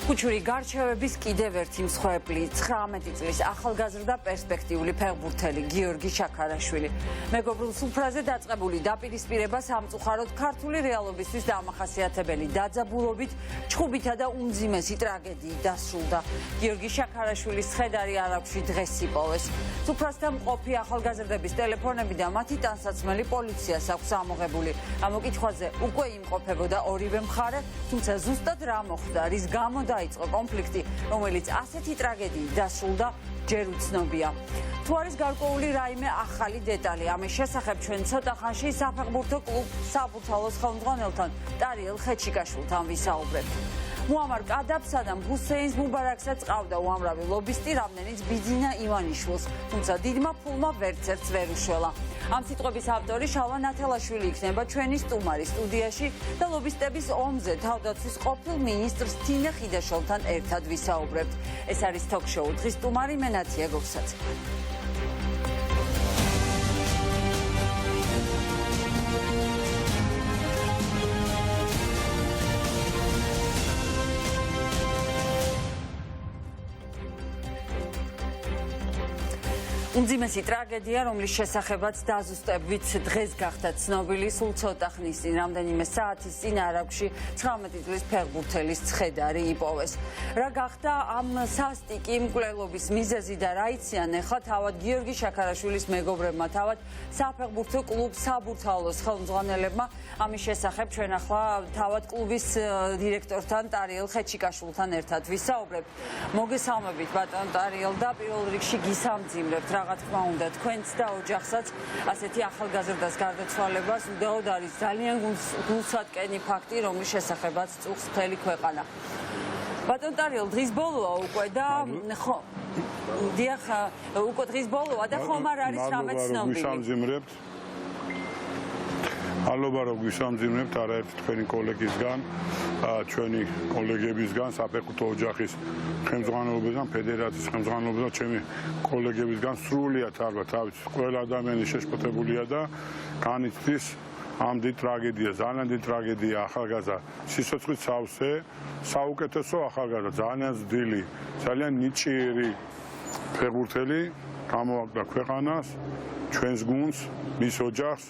Ხუჩური გარჩევების კიდევ ერთი მსხვერპლი 19 წლის ახალგაზრდა პერსპექტიული ფეხბურთელი გიორგი შაქარაშვილი. მეგობრულ სუფრაზე დაწყებული დაპირისპირება სამწუხაროდ ქართული რეალობისთვის დამახასიათებელი დაძაბულობით, ჩხუბითა და უმძიმესი ტრაგედიით დასრულდა. გიორგი შაქარაშვილის ცხედარი არხში დღეს იპოვეს. სუფრასთან მყოფი ახალგაზრდების ტელეფონები და მათი ტანსაცმელი პოლიციას აქვს ამოღებული. ამ მოკითხვაზე უკვე იმყოფებოდა ორივე მხარე, თუმცა ზუსტად რა მოხდა, რის გამო დაიწყო კონფლიქტი, რომელიც ასეთი ტრაგედიით დასრულდა, ჯერ უცნობია. თუ არის გარკვეული რაიმე ახალი დეტალი, ამის შესახებ ჩვენ ცოტა ხანში საფეხბურთო კლუბ საბურთალოს ხელმძღვანელთან ტარიელ ხეჩიკაშვილთან ვისაუბრებთ. მუამარ კადაბსა და ჰუსეინს მუბარაკსაც ყავდა უამრავი ლობისტი, რამდენიც ბიძინა ივანიშვილს, თუმცა დიდმა ფულმა ვერცერთს ვერ უშველა. ამ სიტყვების ავტორი შალვა ნათელაშვილი იქნება ჩვენი სტუმარი სტუდიაში და ლობისტების ომზე თავდაცვის ყოფილ მინისტრს თინა ხიდაშვილთან ერთად ვისაუბრებთ. ეს არის თოქ-შოუ დღის სტუმარი, მე ნათია გოგსაძე. უმძიმესი ტრაგედია, რომლის შესახებაც დაზუსტებით დღეს გახდა ცნობილი, სულ ცოტა ხნის წინ, რამდენიმე საათის წინ არხში 19 წლის ფეხბურთელის ცხედარი იპოვეს. რა გახდა ამ სასტიკი მკვლელობის მიზეზი და რა იციან ახლა თავად გიორგი შაქარაშვილის მეგობრებმა, თავად საფეხბურთო კლუბ საბურთალოს ხელმძღვანელებმა, ამის შესახებ ჩვენ ახლა თავად კლუბის დირექტორთან ტარიელ ხეჩიკაშვილთან ერთად ვისაუბრებთ. მოგესალმებით ბატონ ტარიელ და პირველ რიგში გისამძიმრებთ. Რაღაც თქმა უნდა, თქვენც და ოჯახსაც ასეთი ახალგაზრდას გარდაცვალებას უდაოდ არის ძალიან გულსატკენი ფაქტი, რომლის შესახებაც წუხს მთელი ქვეყანა. ბატონ ტარიელ, დღის ბოლოა უკვე და ხო, დიახ, უკვე დღის ბოლოა და ხომ არ არის რამე ცნობილი. მადლობა რომ გვისამძიმრებთ არაერთი თქვენი კოლეგისგან, ჩვენი კოლეგებისგან, საფეხბურთო ოჯახის ხელმძღვანელობისგან, ფედერაციის ხელმძღვანელობისგან, ჩემი კოლეგებისგან სრულიად ალბათ თავის ყველა ადამიანი შეშფოთებულია და განიცდის ამ დიდ ტრაგედიას, ძალიან დიდ ტრაგედია ახალგაზრდა სიცოცხლის სავსე, საუკეთესო ახალგაზრდა, ძალიან ძვილი, ძალიან ნიჭიერი ფეხბურთელი გამოაგდა ქვეყანას, ჩვენს გუნდს, მის ოჯახს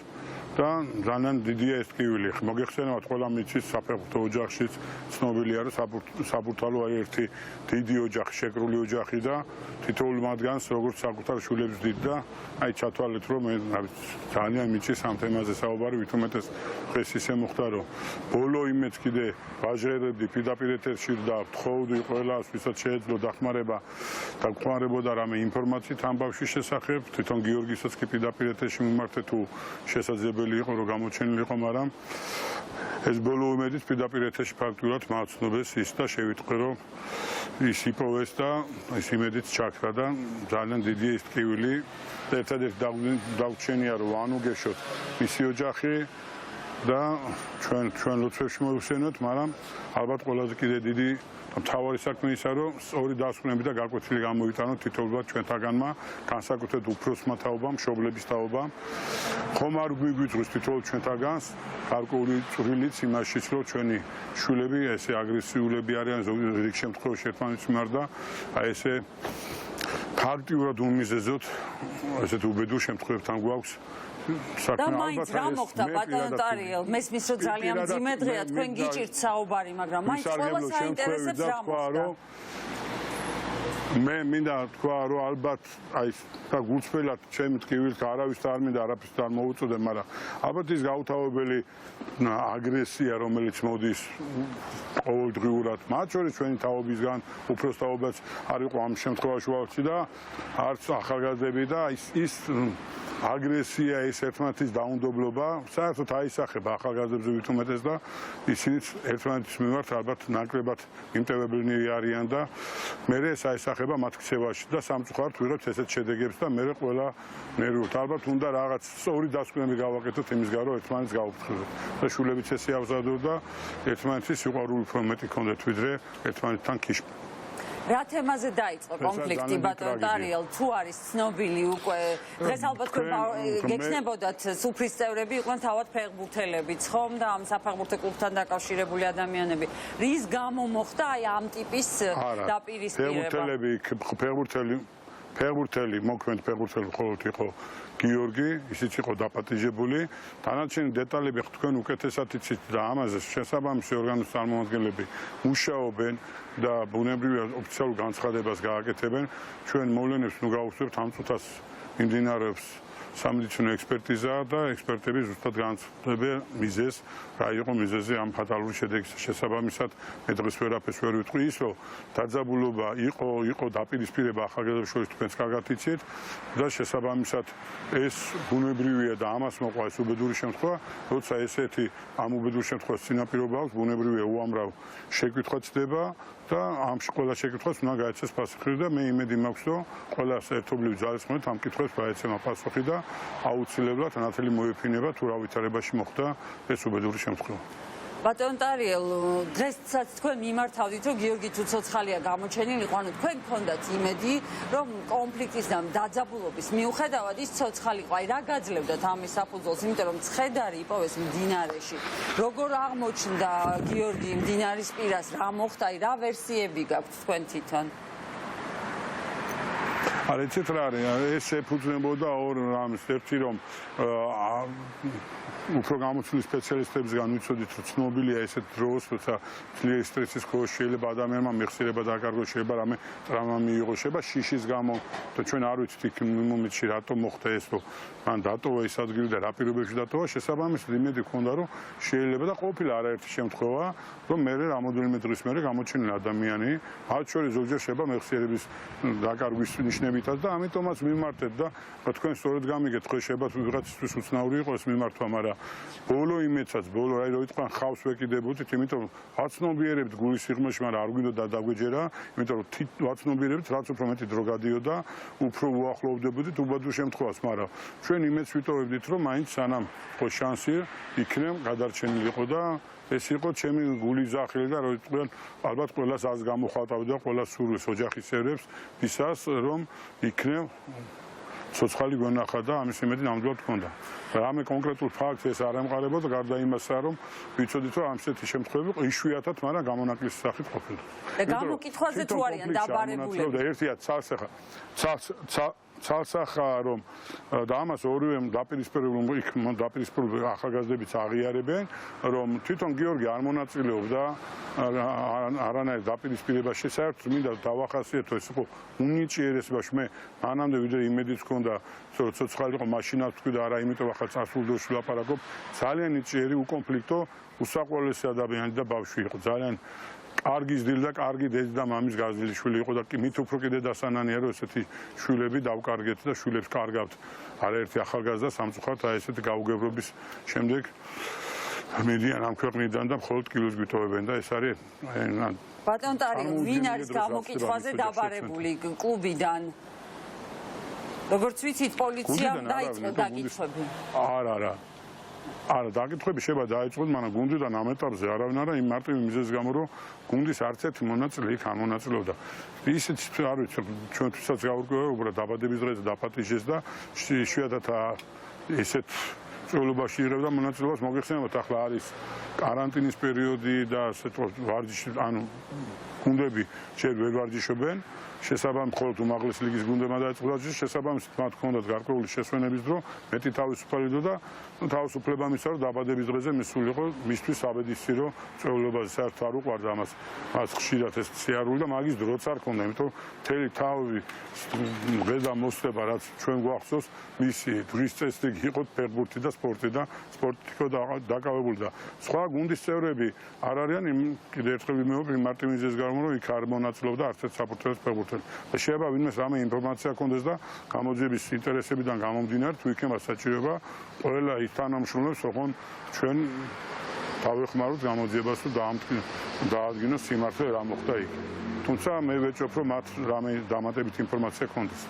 და ძალიან დიდია ეს ტკივილი. მოგეხსენებათ, ყველა მიცის საფეხბურთო ოჯახშიც ცნობილია, რომ საბურთალო არის ერთი დიდი ოჯახი, შეკრული ოჯახი და თითოეულ მათგანს როგორც საკუთარ შვილებს დიდ და აი ჩათვალეთ, რომ ძალიან მიცის ამ თემაზე საუბარი, ვით უმეტეს დღეს ისე მოხდა, რომ ბოლო იმეც კიდე ვაჟერებდი პირდაპირ ეთერში და ვთხოვდი ყველას, ვისაც შეეძლო დახმარება და გვხმარებოდა რამე ინფორმაციით ამ ბავშვის შესახებ, თვითონ გიორგისაც კი პირდაპირ ეთერში მიმართე თუ შესაძლებელი იყო რომ გამოჩენილიყო, მაგრამ ეს ბოლო იმედით პირდაპირ ეთერში ფაქტურად მაცნობეს ის და შევიტყვი რომ ის იპოვეს და ის იმედით ჩაქრა და ძალიან დიდია ის ტკივილი. ერთადერთი დაგვრჩენია რომ ანუგეშოთ მისი ოჯახი და ჩვენ ლოცვებში მოვიხსენოთ, მაგრამ ალბათ ყველაზე კიდე დიდი მთავარი საქმე ისა რომ ორი დასკვნები და გაკვეთილი გამოიტანოთ თითოეულად ჩვენთაგანმა, განსაკუთრებით უფროსმა თაობამ, მშობლების თაობამ. ხომ არ გვიგვიძღვის თითოეულ ჩვენთაგანს გარკვეული წვრილიც იმაშიც, რომ ჩვენი შვილები ესე აგრესიულები არიან ზოგიერთ რიგ შემთხვევაში ერთმანეთის მიმართ და აი ესე ფაქტიურად უმიზეზოთ ესეთ უბედურ შემთხვევებთან გვაქვს. და მაინც რა მოხდა ბატონ ტარიელ, მესმის რომ ძალიან მძიმე დღეა, თქვენ გიჭირთ საუბარი, მაგრამ მაინც ყველას აინტერესებს რა მოხდა. მე მინდა თქვა რომ ალბათ აი და გულწრფელად ჩემი ტკივილით არავის არ მინდა არაფერს არ მოუწოდე, მაგრამ ალბათ ის გაუთავებელი აგრესია, რომელიც მოდის ყოველდღიურად, მათ შორის ჩვენი თაობისგან, უფროს თაობაც არ იყო ამ შემთხვევაში ვაუცი და არც ახალგაზრდები და ის აგრესია, ეს ერთმანეთის დაუნდობლობა საერთოდ აისახება ახალგაზრდებზე ვით უმეტეს და ისინიც ერთმანეთის მიმართ ალბათ ნაკლებად იმტევებელნი არიან და მე ეს აისახება მათ ქცევაში და სამწუხაროდ ვიღებთ ესეთ შედეგებს და მე ყველა ნერვიულთ. ალბათ უნდა რაღაც სწორი დასკვნები გავაკეთოთ იმის გარო ერთმანეთს გავუფრთხილოთ და შვილებიც ესე ავზადოთ და ერთმანეთის სიყვარული უფრო მეტი ქონდეთ ვიდრე ერთმანეთთან ქიშმა. რა თემაზე დაიწყო კონფლიქტი ბატონ ტარიელ? თუ არის ცნობილი უკვე დღეს ალბათ გექნებოდათ სუფრის წევრები იყვნენ თავად ფეხბურთელებიც, ხომ და ამ საფეხბურთო კლუბთან დაკავშირებული ადამიანები. რის გამო მოხდა აი ამ ტიპის დაპირისპირება? ფეხბურთელი მოქმედ ფეხბურთელი მხოლოდ იყო გიორგი, ისიც იყო დაპატიჟებული. დანარჩენი დეტალები თქვენ უკეთესად იცით და ამაზე შესაბამისი ორგანოს წარმომადგენლები მუშაობენ და ბუნებრივია ოფიციალურ განცხადებას გააკეთებენ. ჩვენ მოვლენებს ნუ გავუსწრებთ ამ წუთას მიმდინარეობს სამედიცინო ექსპერტიზა და ექსპერტები ზუსტად განცხადებენ მიზეზს, რა იყო მიზეზი ამ ფატალური შედეგის შესაბამისად. მე დღეს ვერაფერს ვერ ვიტყვი, ის რომ დაძაბულობა იყო დაპირისპირება ახალგაზრდებს შორის თქვენს კარგად იცით და შესაბამისად ეს ბუნებრივია და ამას მოყვა ეს უბედური შემთხვევა, როცა ესეთი ამ უბედურ შემთხვევას წინაპირობა აქვს, ბუნებრივია უამრავ შეკითხვა ჩდება და ამ ყველა შეკითხვას უნდა გაეცეს პასუხი და მე იმედი მაქვს, რომ ყველას ერთობლივი ძალისხმევით ამ კითხვებს გაეცემა პასუხი და აუცილებლად ნათელი მოეფინება თუ რა ვითარებაში მოხდა ეს უბედური შემთხვევა. ბატონ ტარიელ, დღესაც თქვენ მიმართავდით, რომ გიორგი თუ ცოცხალია გამოჩენილი იყო, ანუ თქვენ გქონდათ იმედი, რომ კონფლიქტის და დაძაბულობის მიუხედავად ის ცოცხალი იყო. აი რა გაძლევდათ ამის საფუძველს, იმიტომ რომ ცხედარი იპოვეს მდინარეში. როგორ აღმოჩნდა გიორგი მდინარის პირას, რა მოხდა, აი რა ვერსიები გაქვთ თქვენ თვითონ? არ იცით რა არის, ეს ეფუძნებოდა ორ რამს, ერთი რომ უფრო გამოცდილი სპეციალისტებისგან ვიცოდით, რომ ცნობილია ესეთ დროს, როცა ძლიერი სტრესის ქვეშ შეიძლება ადამიანმა მეხსიერება დააკარგოს, შეიძლება რამე ტრავმა მიიღოს, შეიძლება შიშის გამო და ჩვენ არ ვიცით იქ მომენტში რატომ მოხდა ეს, რომ მან დატოვა ეს ადგილი და რა პირობებში დატოვა, შესაბამისად იმედი ჰქონდა, რომ შეიძლება და ყოფილა არაერთი შემთხვევა, რომ მე რამოდენიმე დღის მერე გამოჩენილი ადამიანი, მათ შორის ზოგჯერ შეიძლება მეხსიერების დაკარგვის ნიშნებითაც და ამიტომაც მიმართეთ და თქვენ სწორედ გამიგეთ, ხო შეიძლება ვიღაცისთვის უცნაური იყოს ეს მიმართვა, მაგრამ ბოლო იმედსაც, ბოლო აი რო იტყვიან ხავს ვეკიდებოდით, იმიტომ რომ ვაცნობიერებთ გულის სიღრმეში, მაგრამ არ გვინდოდა დაგვეჯერა, იმიტომ რომ ვაცნობიერებთ, რაც უფრო მეტი დრო გადიოდა, უფრო უახლოვდებოდით უბედურ შემთხვევას, მაგრამ ჩვენ იმედს ვიტოვებდით, რომ მაინც სანამ ხო შანსი იქნებ გადარჩენილიყო და ეს იყო ჩემი გულის ზახილი და რო იტყვიან, ალბათ ყველას ას გამოხატავდა, ყველას სურვილს ოჯახის წევრებს, ვისაც რომ იქნებ ცოცხალი გვენახა და ამის იმედი ნამდვილად ჰქონდა. რამე კონკრეტულ ფაქტს ეს არ ემყარებოდა, გარდა იმასა, რომ ვიცოდით, რომ ამ ესეთი შემთხვევები იშვიათად, მაგრამ გამონაკლისის სახით ყოფილა. და გამოკითხვაზე თუ არიან დაბარებულები? ერთია ცალსახა რომ და ამას ორივემ დაპირისპირებული ახალგაზრდებიც აღიარებენ, რომ თვითონ გიორგი არ მონაწილეობდა არანაირ დაპირისპირებაში, საერთოდ მინდა დავახასიათო, ეს იყო უნიჭიერესებაში. მე მანამდე ვიდრე იმედიც ჰქონდა, რომ ცოცხალი იყო, მაშინაც თქვი და არა, იმიტომ ახლა წასულ დროში ვლაპარაკობ, ძალიან ნიჭიერი, უკონფლიქტო, უსაყვარლესი ადამიანი და ბავშვი იყო, ძალიან კარგი ზრდილი და კარგი დედის და მამის გაზრდილი შვილი იყო და მით უფრო კიდე დასანანია, რომ ესეთი შვილები დავკარგეთ და შვილებს კარგავთ. არაერთი ახალგაზრდა სამწუხაროდ აი ესეთი გაუგებრობის შემდეგ მედიან ამ ქვეყნიდან და მხოლოდ კილოს გვითოვებენ და ეს არის ბატონ ტარიელ, ვინ არის გამოკითხვაზე დაბარებული კლუბიდან? როგორც ვიცით, პოლიციამ დაიწყო დაკითხვები. არა, დაკითხვები შეიძლება დაიწყოს, მაგრამ გუნდიდან ამ ეტაპზე არავინ არა, იმ მარტივი მიზეზის გამო, რომ გუნდის არც ერთი მონაწილე იქ არ მონაწილეობდა. ისიც არ ვიცი, ჩვენთვისაც გაურკვევია, უბრალოდ დაბადების დღეზე დაპატიჟეს და იშვიათად ესეთ წვეულობაში იღებდა მონაწილეობას. მოგეხსენებათ, ახლა არის კარანტინის პერიოდი და ასე ვარჯიში, ანუ გუნდები ჯერ ვერ ვარჯიშობენ. შესაბამისად, მხოლოდ უმაღლესი ლიგის გუნდებმა დაიწყო ვარჯიში, შესაბამისად მათ ჰქონდათ გარკვეული შესვენების დრო, მეტი თავისუფალი დრო და თავისუფლება მისცა, რომ დაბადების დღეზე მისულიყო მისთვის საბედისწერო წვეულებაზე. საერთოდ არ უყვარდა მას ხშირად ეს სიარული და მაგის დროც არ ჰქონდა, იმიტომ მთელი თავი ღედა მოსწება, რაც ჩვენ გვახსოვს, მისი დღის წესრიგი იყო ფეხბურთი და სპორტი და სპორტით იყო დაკავებული და სხვა გუნდის წევრები არ არიან კიდე ერთხელ ვიმეორებ იმ მარტივ მიზეზის გამო, რომ იქ არ მონაწილეობდა არც ერთ საფეხბურთო ფეხბურთელი. და შეიძლება ვინმეს რამე ინფორმაცია ჰქონდეს და გამოძიების ინტერესებიდან გამომდინარე თუ იქნება საჭიროება ყველა ის თანამშრომლებს, ოღონდ ჩვენ დავეხმაროთ გამოძიებას თუ დაადგინოს სიმართლე რა მოხდა იქ. თუმცა მე ვეჭვობ, რომ მათ რამე დამატებით ინფორმაცია ჰქონდეს.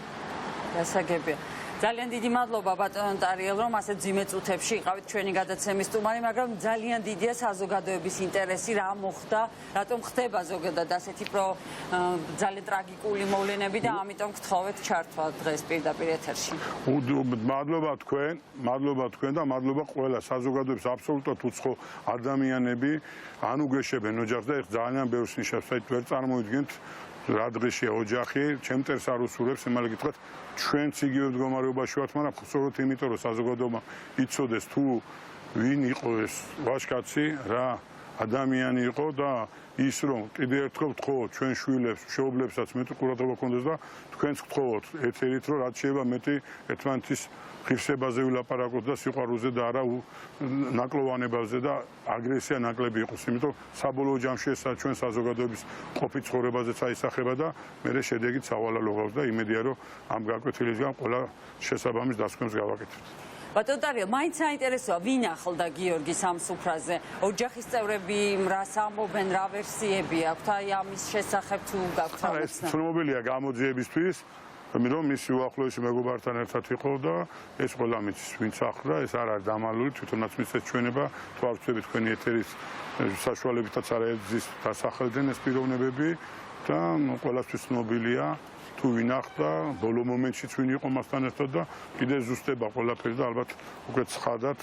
გასაგებია. ძალიან დიდი მადლობა ბატონ ტარიელ, რომ ასეთ ძიმე წუთებში იყავით ჩვენი გადაცემის სტუმარი, მაგრამ ძალიან დიდია საზოგადოების ინტერესი, რა მოხდა, რატომ ხდება ზოგადად ასეთი ძალიან ტრაგიკული მოვლენები და ამიტომ გთხოვეთ ჩართვა დღეს პირდაპირ ეთერში. მადლობა თქვენ და მადლობა ყველა საზოგადოების აბსოლუტურად უცხო ადამიანები ან უგეშებენ ოჯახს და ეხ ძალიან ბევრს ნიშნავს, საით ვერ წარმოიდგენთ რა დღეშია ოჯახი, ჩემ მტერს არ უსურვებს, იმალი გითხრათ, ჩვენც იგივე მდგომარეობაში ვართ, მაგრამ სწორედ იმიტომ რომ საზოგადოება იცოდეს თუ ვინ იყო ეს ვაჟკაცი, რა ადამიანი იყო და ის რომ კიდევ ერთხელ ვთხოვოთ ჩვენ შვილებს, მშობლებსაც მეტი ყურადღება გქონდეს და თქვენც გთხოვოთ ეთერით რომ რაც შეიძლება მეტი ერთმანეთის ღირსებაზე ვილაპარაკოთ და სიყვარულზე და არა ნაკლოვანებაზე და აგრესია ნაკლები იყოს, იმიტომ საბოლოო ჯამში ეს ჩვენ საზოგადოების ყოფით ცხოვრებაზეც აისახება და მე შედეგით სავალალო გავს და იმედია რომ ამ გაკვეთილისგან ყველა შესაბამის დასკვნებს გავაკეთებთ. ბატონ ტარიელ, მაინც საინტერესოა, ვინ ახლდა გიორგის ამ სუფრაზე? ოჯახის წევრები რას ამბობენ, რა ვერსიები აქვთ აი ამის შესახებ თუ გაქვთ რა? ეს ცნობილია გამოძიებისთვის, რომ მისი უახლოესი მეგობართან ერთად იყო და ეს ყველა მიცის, ვინც ახლდა, ეს არ არის დამალული, თვითონაც მისცეს ჩვენება, თუ არ ვწვევით თქვენი ეთერის საშუალებითაც არაერთის დასახელდნენ ეს პიროვნებები და ყველასთვის ცნობილია. თუ ვინ ახლდა, ბოლო მომენტშიც ვინ იყო მასთან ერთად და კიდე ზუსტება ყველაფერი და ალბათ უკვე ცხადად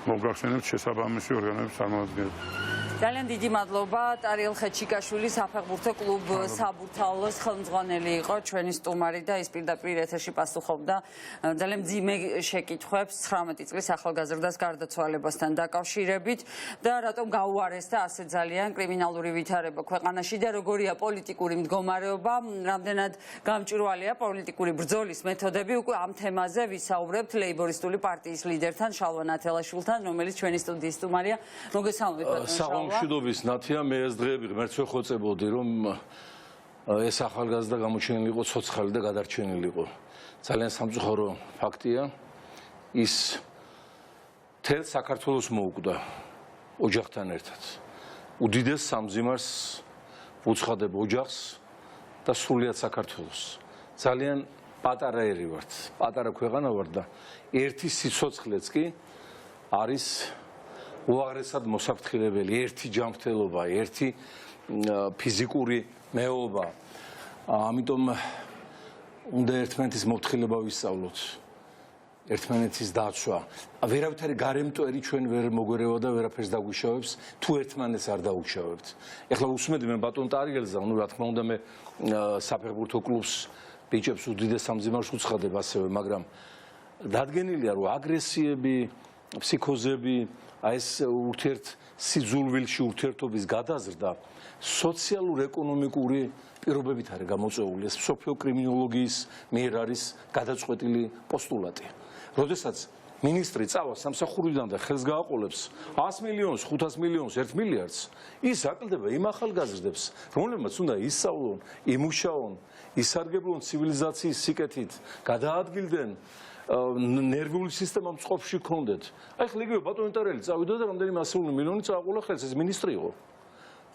მოგახსენებთ შესაბამისი ორგანოების წარმომადგენლებს. ძალიან დიდი მადლობა ტარიელ ხეჩიკაშვილი საფეხბურთო კლუბ საბურთალოს ხელმძღვანელი იყო ჩვენი სტუმარი და ის პირდაპირ ეთერში პასუხობდა ძალიან მძიმე შეკითხვებს 19 წლის ახალგაზრდას გარდაცვალებასთან დაკავშირებით და რატომ გაუარესდა ასე ძალიან კრიმინალური ვითარება ქვეყანაში და როგორია პოლიტიკური მდგომარეობა, რამდენად გამჭვირვალეა პოლიტიკური ბრძოლის მეთოდები. უკვე ამ თემაზე ვისაუბრებთ ლეიბორისტული პარტიის ლიდერთან შალვა ნათელაშვილთან, რომელიც ჩვენი სტუდიის სტუმარია. მოგესალმებით ბატონო. მშვიდობის ნათია, მე ეს დღეები ღმერთს ვეხოცებოდი, რომ ეს ახალგაზრდა გამოჩენილი იყო ცოცხალი და გადარჩენილი იყო. ძალიან სამწუხარო ფაქტია, ის მთელ საქართველოს მოუკვდა ოჯახთან ერთად. უდიდეს სამძიმარს უცხადებ ოჯახს და სრულიად საქართველოს. ძალიან პატარა ერი ვართ, პატარა ქვეყანა ვართ და ერთი სიცოცხლეც კი არის უაღრესად მოსაფრთხილებელი, ერთი ჯანმრთელობა, ერთი ფიზიკური მეობა. ამიტომ უნდა ერთმანეთის მოთხილება ვისწავლოთ, ერთმანეთის დაცვა. ვერავითარი გარემტვერი ჩვენ ვერ მოგვერევა და ვერაფერს დაგვიშავებს, თუ ერთმანეთს არ დაუშავებთ. ეხლა უსმენდი მე ბატონ ტარიელზე, რა თქმა უნდა მე საფეხბურთო კლუბს ბიჭებს უდიდეს სამძიმარს უცხადებ ასევე, მაგრამ დადგენილია რომ აგრესიები, ფსიქოზები ეს ურთიერთ სიძულვილში ურთიერთობის გადაზრდა სოციალურ-ეკონომიკური პირობებით არის გამოწვეული. ეს მსოფლიო კრიმინოლოგიის მიერ არის გადაწყვეტილი პოსტულატი. როდესაც მინისტრი წავას სამსახურიდან და ხელს გააყოლებს 100 მილიონს, 500 მილიონს, 1 მილიარდს, ის აკლდება იმ ახალგაზრდებს, რომლებმაც უნდა ისწავლონ, იმუშაონ, ისარგებლონ ცივილიზაციის სიკეთით, გადაადგილდნენ ნერვული სისტემა მწყობში ქონდეთ. აი ხლა იგივე ბატონი ტარიელი წავიდა და რამდენიმე ასეული მილიონი წააყოლა ხელს, ეს მინისტრი იყო.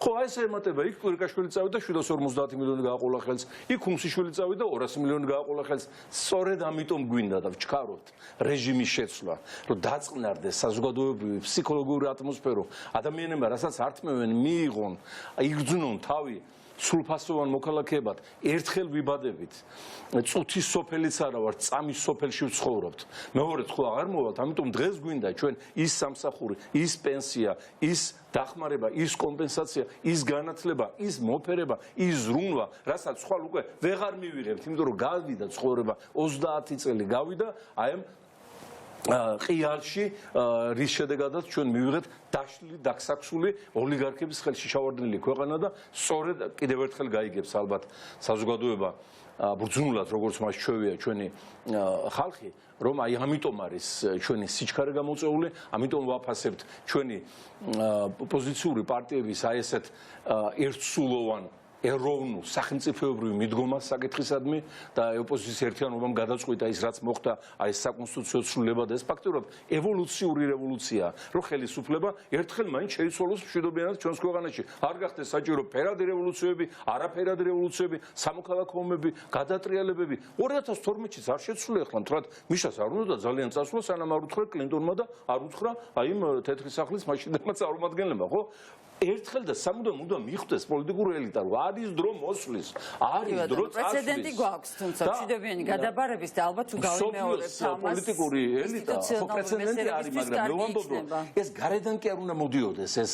ხო, აი ეს ემატება, იქ კვირკაშვილი წავიდა 750 მილიონი გააყოლა ხელს, იქ უმსიშვილი წავიდა 200 მილიონი გააყოლა ხელს. სწორედ ამიტომ გვინდა და ვჩქარობთ რეჟიმის შეცვლა, რომ დაწყნარდეს საზოგადოებრივი ფსიქოლოგიური ატმოსფერო, ადამიანებმა რასაც ართმევენ, მიიღონ, იგრძნონ თავი სრულფასოვან მოქალაქეებად, ერთხელ ვიბადებით. წუთის სოფელიც არა ვართ, წამის სოფელში ვცხოვრობთ. მეორედ ხო აღარ მოვალთ, ამიტომ დღეს გვინდა ჩვენ ის სამსახური, ის პენსია, ის დახმარება, ის კომპენსაცია, ის განათლება, ის მოფერება, ის ზრუნვა, რასაც ხვალ უკვე ვეღარ მივიღებთ, იმიტომ რომ გავიდა ცხოვრება 30 წელი გავიდა, აი ამ ყიალში რის შედეგადაც ჩვენ მივიღეთ დაშლილი, დაქსაქსული ოლიგარქების ხელში შავარდნილი ქვეყანა და სწორედ კიდევ ერთხელ გაიგებს ალბათ საზოგადოება ბრძნულად, როგორც მას ჩვევია ჩვენი ხალხი, რომ აი ამიტომ არის ჩვენი სიჩქარე გამოწვეული, ამიტომ ვაფასებთ ჩვენი ოპოზიციური პარტიების აი ესეთ ერთსულოვან ეროვნულ სახელმწიფოებრივ მიდგომას საკითხისადმი და ოპოზიციის ერთიანობამ გადაწყვიტა ის რაც მოხდა აი საკონსტიტუციო ცვლილება და ეს ფაქტობრივად ევოლუციური რევოლუცია რომ ხელისუფლება ერთხელ მაინც შეიცვალოს მშვიდობიანად ჩვენს ქვეყანაში არ გახდეს საჭირო ფერადი რევოლუციები არაფერადი რევოლუციები სამოქალაქო ომები გადატრიალებები 2012-ში არ შეცვლილა ახლა მთლად მიშას არ უნდა ძალიან წასვლა სანამ არ უთხრა კლინტონმა და არ უთხრა აი იმ თეთრი სახლის მაშინდელმა წარმომადგენლებმა ხო ერთხელ და სამუდამ უნდა მიხვდეს პოლიტიკური ელიტა რომ არის დრო მოსვლის არის დრო წასვლის პრეცედენტი გვაქვს თუმცა მშვიდობიანი გადაბარების და ალბათ თუ გავიმეორებთ ამას პოლიტიკური ელიტა ხო პრეცედენტი არის მაგრამ მე ვამბობ რომ ეს გარედან კი არ უნდა მოდიოდეს ეს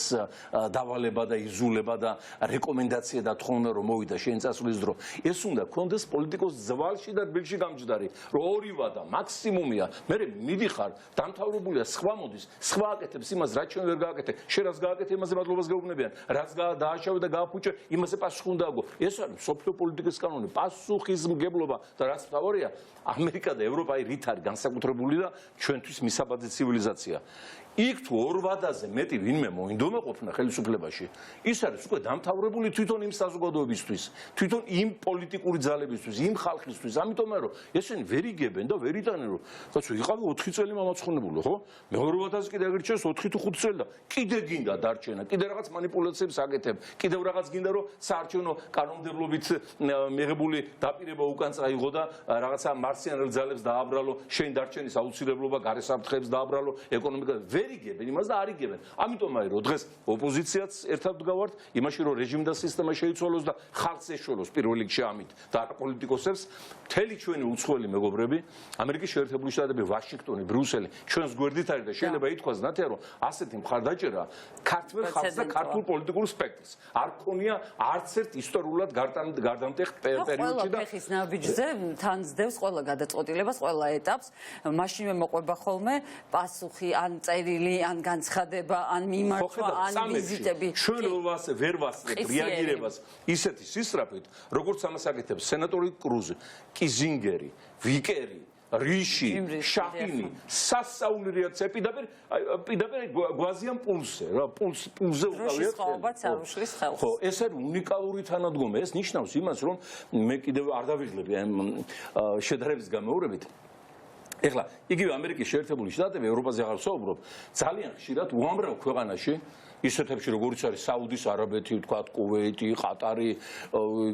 დავალება და იზულება და რეკომენდაცია და თხოვნა რომ მოვიდა შენ წასვლის დრო ეს უნდა კონდეს პოლიტიკოს ზვალში და ბილში გამჯდარი რომ ორი ვადა მაქსიმუმია მე მიდიხარ დამთავრებულია სხვა მოდის სხვა აკეთებს იმას რაც ჩვენ ვერ გააკეთე შენ რაც გააკეთე იმაზე მადლობას გეუბნებიან რაც დააშავე და გააფუჭე იმაზე პასუხი უნდა აგო ეს არის სოფლიო პოლიტიკის კანონი პასუხისმგებლობა და რაც მთავარია ამერიკა და ევროპა რით არის განსაკუთრებული და ჩვენთვის მისაბაძე ცივილიზაცია იქ თუ ორ ვადაზე მეტი ვინმე მოინდომა ყოფნა ხელისუფლებაში ის არის უკვე დამთავრებული თვითონ იმ საზოგადოებისთვის თვითონ იმ პოლიტიკური ძალებისთვის იმ ხალხისთვის ამიტომ რომ ესენი ვერ იგებენ და ვერ იტანენ რომ კაცო იყავი 4 წელი მამაცხუნებული ხო მეორე ვადაზე კიდე აგირჩევს 4 თუ 5 წელი და კიდე გინდა დარჩენა კიდე რაღაც манипуляციებს აკეთებ კიდევ რაღაც გინდა რომ საარჩევნო კანონმდებლობით მიღებული დაპირება უკან წაიღო და რაღაცა მარსიანელ ძალებს დააბრალო შენ დარჩენის აუცილებლობა გარესაფრთხეებს დააბრალო ეკონომიკა ვერ იგებენ იმას და არ იგებენ ამიტომ არის რომ დღეს ოპოზიციაც ერთად ვდგავართ იმაში რომ რეჟიმი და სისტემა შეიცვალოს და ხალხს ეშველოს პირველ რიგში ამით და პოლიტიკოსებს მთელი ჩვენი უცხოელი მეგობრები ამერიკის შეერთებული შტატები ვაშინგტონი ბრიუსელი ჩვენს გვერდით არის და შეიძლება ითქვას ნათია რომ ასეთი მხარდაჭერა ქართულ ხალხს და ქართულ პოლიტიკურ სპექტრს არ ქონია არც ერთ ისტორიულად გარდამტეხ პერიოდში და ფეხის ნაბიჯზე თან ძდევს ყველა გადაწყვეტილებას ყველა ეტაპს მაშინვე მოყვება ხოლმე პასუხი ან წერილი ან განცხადება ან მიმართვა ან ვიზიტები ჩვენ ვერ ვასწრებთ რეაგირებას ისეთი სისწრაფით როგორც ამას აკეთებს სენატორი კრუზი კიზინგერი ვიკერი რიში შაჰინი სასაული რეაქცია პირდაპირ გვაზიან პულსზე რა პულსზე უკავია ხო ეს არის უნიკალური თანადგომა ეს ნიშნავს იმას რომ მე კიდევ არ დავიღლები ამ შედარების გამეორებით ეხლა იგივე ამერიკის შეერთებული შტატები ევროპაზე აღარ ვსაუბრობ ძალიან ხშირად უამრავ ქვეყანაში ისეთებში როგორც არის საუდის არაბეთი თქვა კუვეიტი ყატარი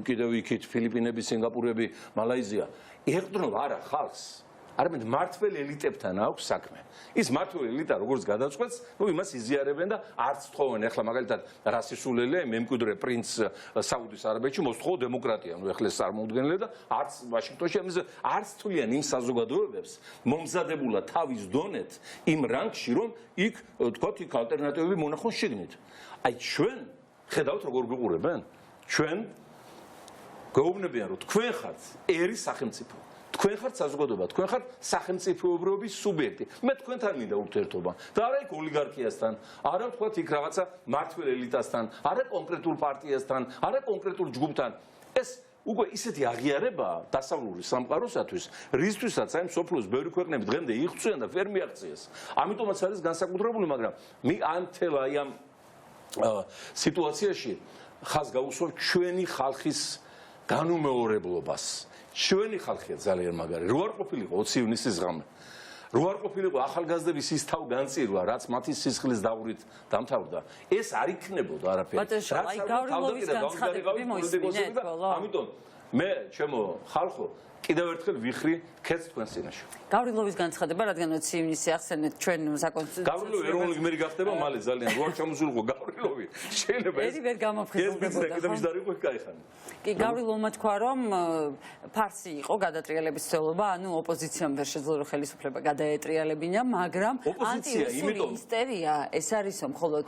კიდევ იქით ფილიპინები სინგაპურები მალაიზია ეხდნობა არა ხალხს არამედ მართველ ელიტებთან აქვს საქმე ის მართველ ელიტა როგორც გადაწყვეტს ნუ იმას იზიარებენ და არც თხოვენ ეხლა მაგალითად რასისულელე მემკვიდრე პრინც საუდის არაბეთში მოსთხოვ დემოკრატია ნუ ეხლა ეს წარმოუდგენელი და არც ვაშინგტონში ამაზე არც თვლიან იმ საზოგადოებებს მომზადებულა თავის დონეთ იმ რანგში რომ იქ თქვათ იქ ალტერნატივები მონახონ შიგნით აი ჩვენ ხედავთ როგორ გვიყურებენ ჩვენ გვეუბნებიან რომ თქვენ ხართ ერი სახელმწიფო თქვენ ხართ საზოგადოება, თქვენ ხართ სახელმწიფოებრიობის სუბიექტი. მე თქვენთან მინდა ურთიერთობა. და არა იქ ოლიგარქიასთან, არა თქვათ იქ რაღაცა მართლ ელიტასთან, არა კონკრეტულ პარტიასთან, არა კონკრეტულ ჯგუფთან. ეს უკვე ისეთი აღიარებაა დასავლური სამყაროსათვის, რისთვისაც აი სოფლოს ბევრი ქვეყნები დღემდე იღწვიან და ვერ მიაღწიეს. ამიტომაც არის განსაკუთრებული, მაგრამ ამ თელა აი ამ სიტუაციაში ხაზ გაუსვამ ჩვენი ხალხის განუმეორებლობას. ჩვენი ხალხია ძალიან მაგარი. რო არ ყოფილიყო 20 ივნისის ღამე. რო არ ყოფილიყო ახალგაზრდების ის თავ განწირვა, რაც მათი სისხლის დავრით დამთავრდა. ეს არ იქნებოდა არაფერი. აი გავრულოვის განცხადებები მოისმინეთ ბოლო. ამიტომ მე ჩემო ხალხო კიდევ ერთხელ ვიხრი ქეთს თქვენ წინაშე. გავრილოვის განცხადება, რადგან 20 ივნისი ახსენეთ ჩვენ საკონსტიტუციო გავრილოვი ეროვნული გმირი გახდება მალე ძალიან რო არ ჩამოსულიყო გავრილოვი. შეიძლება ეს ვერ გამოფხიზლდებოდა. კიდევ ის დარიყო кайხანი. კი გავრილოვმა თქვა რომ ფარსი იყო გადატრიალების ცდილობა, ანუ ოპოზიციამ ვერ შეძლო რომ ხელისუფლება გადაეტრიალებინა, მაგრამ ანტირუსული ისტერია ეს არის მხოლოდ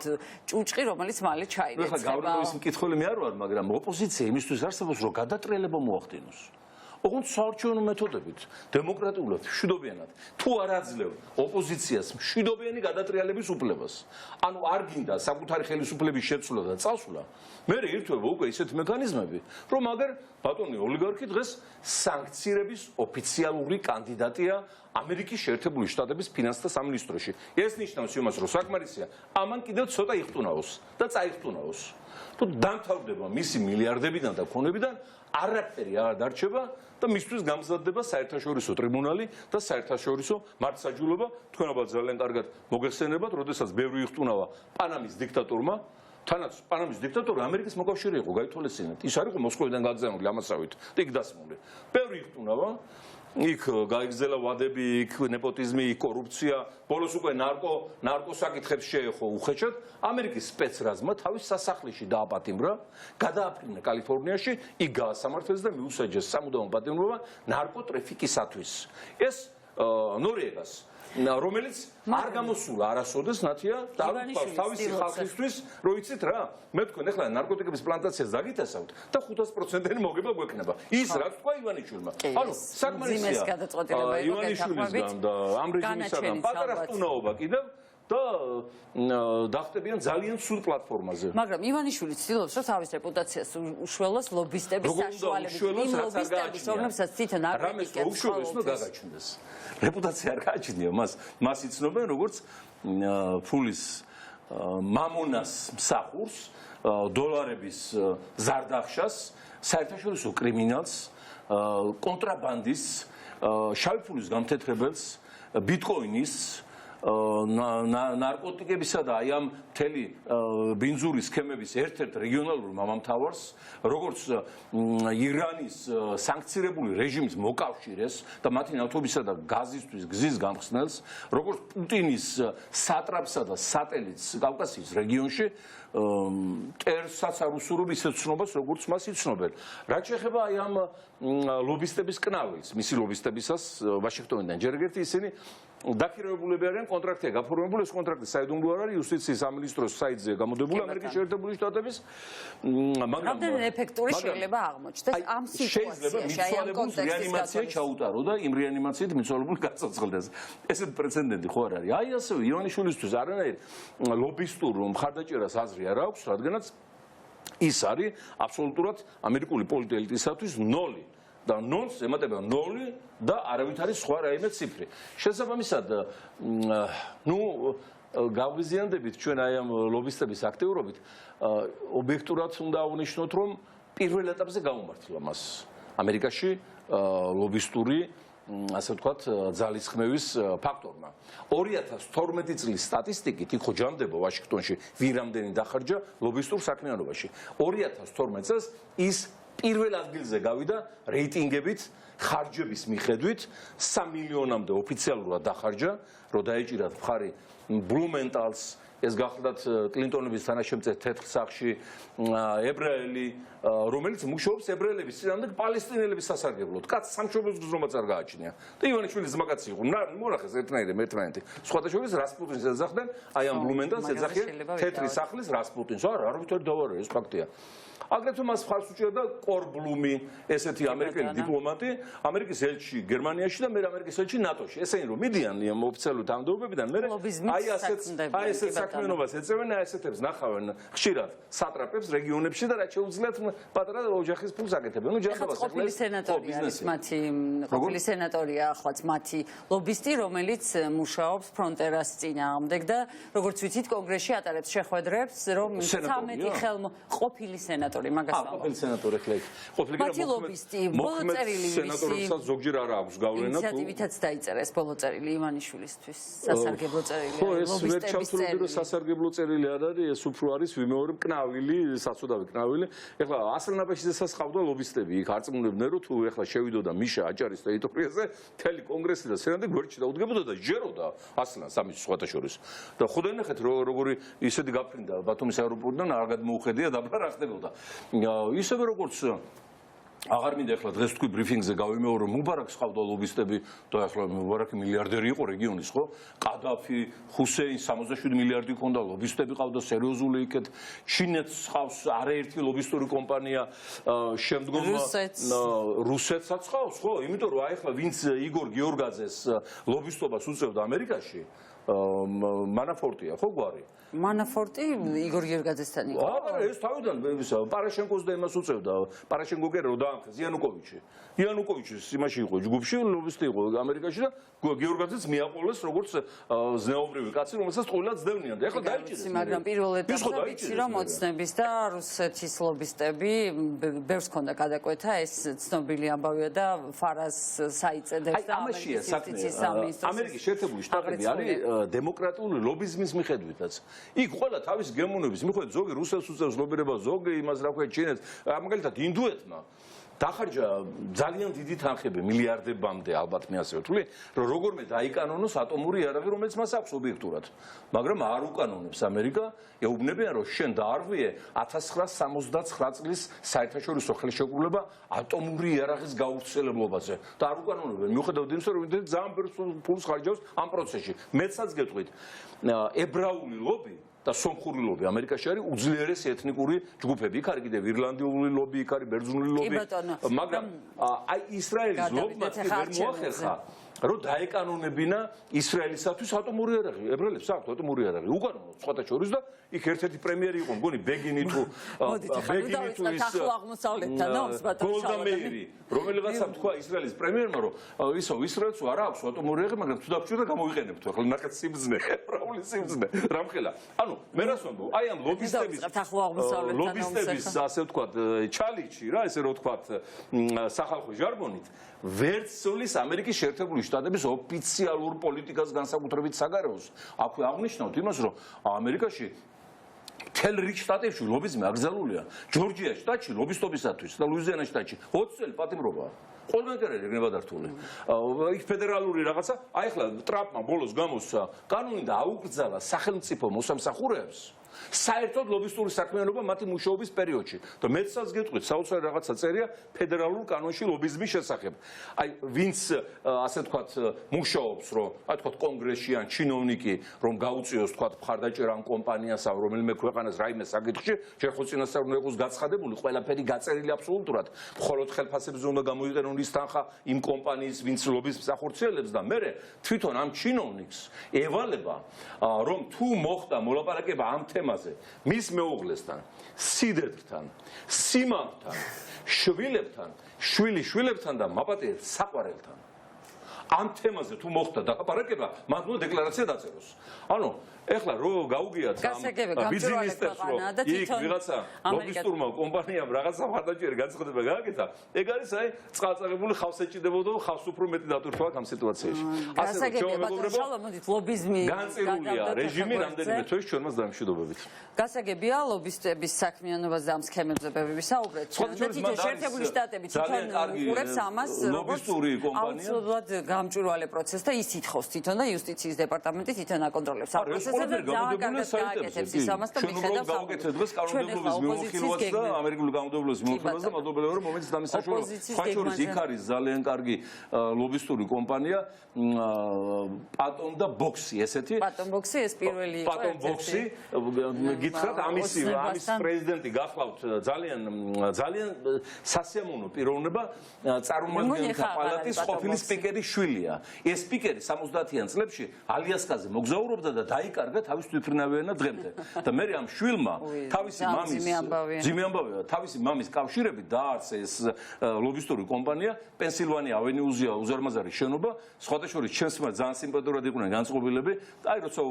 ჭუჭყი, რომელიც მალე ჩაირეცხება. ეხლა გავრილოვის მკითხველი მე არ ვარ, მაგრამ ოპოზიცია იმისთვის არსებობს რომ გადატრიალება მოახდინოს. ოღონდ საარჩევნო მეთოდებით, დემოკრატიულად, მშვიდობიანად, თუ არ აძლევ ოპოზიციას მშვიდობიანი გადატრიალების უფლებას, ანუ არ გინდა საკუთარი ხელისუფლების შეცვლა და წასვლა, მე ირთვება უკვე ისეთ მექანიზმები, რომ აგერ ბატონი ოლიგარქი დღეს სანქცირების ოფიციალური კანდიდატია ამერიკის შეერთებული შტატების ფინანსთა სამინისტროში. ეს ნიშნავს იმას, რომ საკმარისია ამან კიდევ ცოტა იხტუნაოს და წაიხტუნაოს. თუ დამთავრდება მისი მილიარდებიდან და ქონებიდან არაფერი არ დარჩება და მისთვის გამზადდება საერთაშორისო ტრიბუნალი და საერთაშორისო მართლმსაჯულება. თქვენ ალბათ ძალიან კარგად მოგეხსენებათ, როდესაც ბევრი იხტუნავა პანამის დიქტატორმა, თანაც პანამის დიქტატორი ამერიკის მოკავშირე იყო, გაითვალისწინეთ. ის არ იყო მოსკოვიდან გაგზავნილი ამასავით და იქ დასმული. ბევრი იხტუნავა, იქ გაიგზელა ვადები, იქ ნეპოტიზმი, იქ კორუფცია, ბოლოს უკვე ნარკოსაკითხებს შეეხო უხეჭად. ამერიკის სპეცრაზმა თავის სასახლეში დააპატიმრა, გადააფრინა კალიფორნიაში, იქ გაასამართლეს და მიუსაჯეს სამუდამო პატიმრობა ნარკოტრაფიკისათვის. ეს ნორიეგას რომელიც არ გამოსულა არასოდეს ნათია და თავისი ხალხისთვის, რო იცით რა, მე თქვენ ახლა ნარკოტიკების პლანტაციას დაგიტესავთ და 500%-იანი მოგება გვექნება. ის რაც თქვა ივანიშვილმა. ანუ საკმარისია ივანიშვილისგან და ამ რეჟიმისგან პატარა სტუნაობა კიდევ და დახტებიან ძალიან სულ პლატფორმაზე. მაგრამ ივანიშვილი ცდილობს, რომ თავის რეპუტაციას უშველოს ლობისტების საშუალებით. იმ ლობისტების, რომლებსაც თვითონ აკრიტიკებს უშველოს და გაგაჩნდეს. რეპუტაცია არ გააჩნია მას იცნობენ როგორც ფულის მამონას მსახურს, დოლარების ზარდახშას, საერთაშორისო კრიმინალს, კონტრაბანდისტს, შავი ფულის გამთეთრებელს, ბიტკოინის ნარკოტიკებისა და აი ამ მთელი ბინძურის სქემების ერთ-ერთ რეგიონალურ მამამთავარს, როგორც ირანის სანქცირებული რეჟიმის მოკავშირეს და მათი ნავთობისა და გაზისთვის გზის გამხსნელს, როგორც პუტინის სატრაპსა და სატელიტს კავკასიის რეგიონში, ტერსაც არ უსურვებ ისეთ ცნობას, როგორც მას იცნობენ. რაც შეეხება აი ამ ლობისტების კნავილს, მისი ლობისტებისას ვაშინგტონიდან ჯერ ერთი ისინი დაქირავებულები არიან, კონტრაქტია გაფორმებული, ეს კონტრაქტი საიდუმლო არ არის, იუსტიციის სამინისტროს საიტზე გამოდებული ამერიკის შეერთებული შტატების, მაგრამ რამდენი ეფექტური შეიძლება აღმოჩნდეს ამ სიტუაციაში, აი ამ კონტექსტში ჩაუტარო და იმ რეანიმაციით მიცვალებული გაწოცხლდეს. ესეთ პრეცედენტი ხო არ არის. აი ასევე ივანიშვილისთვის არანაირ ლობისტურ მხარდაჭერას აზრი არ აქვს, რადგანაც ის არის აბსოლუტურად ამერიკული პოლიტელიტისათვის ნოლი. და ნოლს ემატება ნოლი და არავით არის სხვა რაიმე ციფრი. შესაბამისად, გავიზიანდებით ჩვენ აი ამ ლობისტების აქტიურობით, ობიექტურად უნდა აღნიშნოთ, რომ პირველ ეტაპზე გაუმართლა მას ამერიკაში ლობისტური, ასე ვთქვათ, ძალისხმევის ფაქტორმა. 2012 წლის სტატისტიკით იქ ხო ჯამდება ვაშინგტონში ვინ რამდენი დახარჯა ლობისტურ საქმიანობაში. 2012 წელს ის პირველ ადგილზე გავიდა რეიტინგებით, ხარჯების მიხედვით 3 მილიონამდე ოფიციალურად დახარჯა, რომ დაეჭირათ მხარი ბლუმენტალს, ეს გახლდათ კლინტონების თანაშემწე თეთრ სახლში, ებრაელი, რომელიც მუშაობს ებრაელების წინააღმდეგ პალესტინელების სასარგებლოდ. კაც სამშობლოს გზნობაც არ გააჩნია. და ივანიშვილი ზმაკაცი იყო. მორახეს ერთმანეთი. სხვათა შორის რასპუტინს ეძახდნენ, აი ამ ბლუმენტალს ეძახიან თეთრი სახლის რასპუტინს. არა, არავითარი დავარ ეს ფაქტია. აგრეთვე მას მხარს უჭერდა კორბლუმი, ესეთი ამერიკელი დიპლომატი, ამერიკის ელჩი გერმანიაში და მე ამერიკის ელჩი ნატოში. ესენი რომ მიდიან ამ ოფიციალური თანამდებობებიდან, მე აი ესეთ საქმიანობას ეწევენ, აი ესეთებს ნახავენ ხშირად სატრაპებს რეგიონებში და რაც შეუძლიათ პატარა ოჯახის ფულს აკეთებენ. ნუ ჯანდაბას ყოფილი სენატორია არის მათი, ყოფილი სენატორია ახლაც მათი ლობისტი, რომელიც მუშაობს ფრონტერას წინააღმდეგ და როგორც ვიცით, კონგრესში ატარებს შეხვედრებს, რომ 13 ყოფილი სენატორი ყოფილი სენატორი ხლეიქ. მათი ლობისტი, ბოლო წერილი სენატორებსაც ზოგჯერ არ აქვს გავლენა თუ ინიციატივითაც დაიწერა ეს ბოლო წერილი ივანიშვილისთვის, სასარგებლო წერილი. ხო, ეს ვერ ჩავთვლები, რომ სასარგებლო წერილი არ არის, ეს უფრო არის ვიმეორე კნავილი, საწოდავი კნავილი. ეხლა ასლანაბაშიძესაც ყავდა ლობისტები, იქ არწმუნებდნენ, რომ თუ ეხლა შევიდოდა მიშა აჭარის ტერიტორიაზე, მთელი კონგრესი და სენატი გვერდში დაუდგებოდა და ჟეროდა ასლანს ამის სხვათა შორის. და ხოდენ ნახეთ როგორი ისეთი გაფრინდა ბათუმის აეროპორტიდან არ გადმოუხედია და რა ხდებოდა. ისევე როგორც აღარ მინდა ახლა დღეს თქვი ბრიფინგზე გავიმეორო რომ მუბარაკს ყავდა ლობისტები და ახლა მუბარაკი მილიარდერი იყო რეგიონის ხო? ყადაფი, ჰუსეინ 67 მილიარდი ჰქონდა ლობისტები ყავდა სერიოზული იქეთ. ჩინეთს ყავს არაერთი ლობისტური კომპანია, შემდგომ რუსეთსაც ყავს ხო? იმიტომ რომ აი ახლა ვინც იგორ გიორგაძეს ლობისტობას უწევდა ამერიკაში, მანაფორტია ხო გვარი? მანაფორტი იგორ გიორგაძესთან იყო. აბა ეს თავიდან პარაშენკოს და იმას უწევდა. პარაშენკო კი რა დაამხეს იანუკოვიჩი. იანუკოვიჩის იმაში იყო ჯგუფში, ლობისტი იყო ამერიკაში და გიორგაძეც მიაყოლეს როგორც ზნეობრივი კაცი, რომელსაც ყველა ძდევნიან და ეხლა დაიჭირეს. მაგრამ პირველ ეტაპზე ვიცი რომ ოცნების და რუსეთის ლობისტები ბევრს ქონდა გადაკვეთა, ეს ცნობილი ამბავია და ფარას საიწედებს და ამერიკის იუსტიციის სამინისტროს. ამერიკის შეერთებული შტატები არის დემოკრატიული ლობიზმის მიხედვითაც. იქ ყველა თავის გემოვნების მიხედვით ზოგი რუსეთს უწევს ლობირებას, ზოგი იმას რა ქვია ჩინეთს, მაგალითად ინდუეთმა დახარჯა ძალიან დიდი თანხები მილიარდებამდე ალბათ მე ასე ვთვლი, რომ როგორმე დაიკანონოს ატომური იარაღი, რომელიც მას აქვს ობიექტურად. მაგრამ არ უკანონებს ამერიკა, ეუბნებიან რომ შენ დაარღვიე 1979 წლის საერთაშორისო ხელშეკრულება ატომური იარაღის გავრცელებლობაზე და არ უკანონებენ. მიუხედავად იმისა, რომ იმდენად ძალიან ბევრ ფულს ხარჯავს ამ პროცესში. მეცაც გეტყვით, ებრაული ლობი და სომხური ლობი ამერიკაში არის უძლიერესი ეთნიკური ჯგუფები. იქ არის კიდევ ირლანდიური ლობი, იქ არის ბერძნული ლობი, მაგრამ აი ისრაელის ლობმა ვერ მოახერხა რომ დაეკანონებინა ისრაელისათვის ატომური იარაღი. ებრაელებს აქვთ ატომური იარაღი. უკანონო სხვათა შორის და იქ ერთ-ერთი პრემიერი იყო მგონი ბეგინი თუ გოლდამეირი, რომელიღაცამ თქვა ისრაელის პრემიერმა, რომ ისო ისრაელს არ აქვს ატომური იარაღი, მაგრამ თუ დაგჭირდა გამოვიყენებთ. ახლა ნახეთ სიმძნე, ებრაული სიმძნე. რამხელა. ანუ მე რას ვამბობ, აი ამ ლობისტების ასე ვთქვათ ჩალიჩი რა, ესე რომ ვთქვათ სახალხო ჟარგონით ვერც სოლის ამერიკის შეერთებული შტატების ოფიციალურ პოლიტიკას განსაკუთრებით საგარეოს. აქვე აღნიშნავთ იმას, რომ ამერიკაში მთელ რიგ შტატებში ლობიზმი აკრძალულია. ჯორჯია შტატში ლობისტობისათვის და ლუიზიანა შტატში 20 წელი პატიმრობაა. ყველგან კი იქნება დართული. იქ ფედერალური რაღაცა, აი ახლა ტრამპმა ბოლოს გამოსცა კანონი და აუკრძალა სახელმწიფო მოსამსახურეებს საერთოდ ლობისტური საქმიანობა მათი მუშაობის პერიოდში. და მეცაც გეტყვით, საოცარი რაღაცა წერია ფედერალურ კანონში ლობიზმის შესახებ. აი ვინც ასე ვთქვათ მუშაობს, რომ აი ვთქვათ კონგრესში ან ჩინოვნიკი რომ გაუწიოს ვთქვათ მხარდაჭერა ამ კომპანიას ან რომელიმე ქვეყანას რაიმე საკითხში, ჯერ ხო წინასწარ უნდა იყოს გაცხადებული, ყველაფერი გაწერილი აბსოლუტურად. მხოლოდ ხელფასებზე უნდა გამოიყენონ ის თანხა იმ კომპანიის, ვინც ლობიზმს ახორციელებს და მე თვითონ ამ ჩინოვნიკს ევალება, რომ თუ მოხდა მოლაპარაკება ამ თემაზე, მის მეუღლესთან, სიდედრთან, სიმამთან, შვილებთან, შვილიშვილებთან და მაპატიეთ საყვარელთან. ამ თემაზე თუ მოხდა დაპარაკება, მათ უნდა დეკლარაცია დაწეროს. ანუ ეხლა რო გაუგიათ ამ ბიზნესებს რომ იქ ვიღაცა ლობისტურმა კომპანიამ რაღაცა მხარდაჭერა განცხადება გააკეთა, ეგ არის აი წყალწაღებული ხავს ეჭიდებოდა და ხავს უფრო მეტი დატვირთვა ამ სიტუაციაში. ასე რომ ბატონო, მოდით ლობიზმი განწირულია რეჟიმი რამდენიმე თვეში ჩვენმას დამშვიდობებით. გასაგებია ლობისტების საქმიანობაზე და ამ სქემებზე ბევრი ვისაუბრეთ. თვითონ შეერთებული შტატები თვითონ უყურებს ამას ლობისტური კომპანია. აუცილებლად გამჭვირვალე პროცესს და ის ითხოვს თვითონ და იუსტიციის დეპარტამენტი თვითონ აკონტროლებს ამ პროცესს. გამოდებლობის საიტებზე გავაკეთეთ დღეს კანონმდებლობის მიმოხილვას და ამერიკული კანონმდებლობის მიმოხილვას და მადლობელია რომ მომენტის დამის საშუალება. ხაჩორის იქ არის ძალიან კარგი ლობისტური კომპანია პატონ და ბოქსი ესეთი. პატონ ბოქსი ეს პირველი იყო. პატონ ბოქსი გითხრათ ამის პრეზიდენტი გახლავთ ძალიან სასიამოვნო პიროვნება წარმომადგენელთა პალატის ყოფილი სპიკერის შვილია. ეს სპიკერი 70-იან წლებში ალიასკაზე მოგზაურობდა და დაიკარგა თავის თვითმფრინავიანად დღემდე. და მე ამ შვილმა თავისი მამის ძიმე ამბავია, თავისი მამის კავშირებით დაარსა ეს ლობისტური კომპანია, პენსილვანია ავენიუზია უზარმაზარი შენობა, სხვადასხვა ჩვენსმა ძალიან სიმპათიურად იყვნენ განწყობილები. აი როცა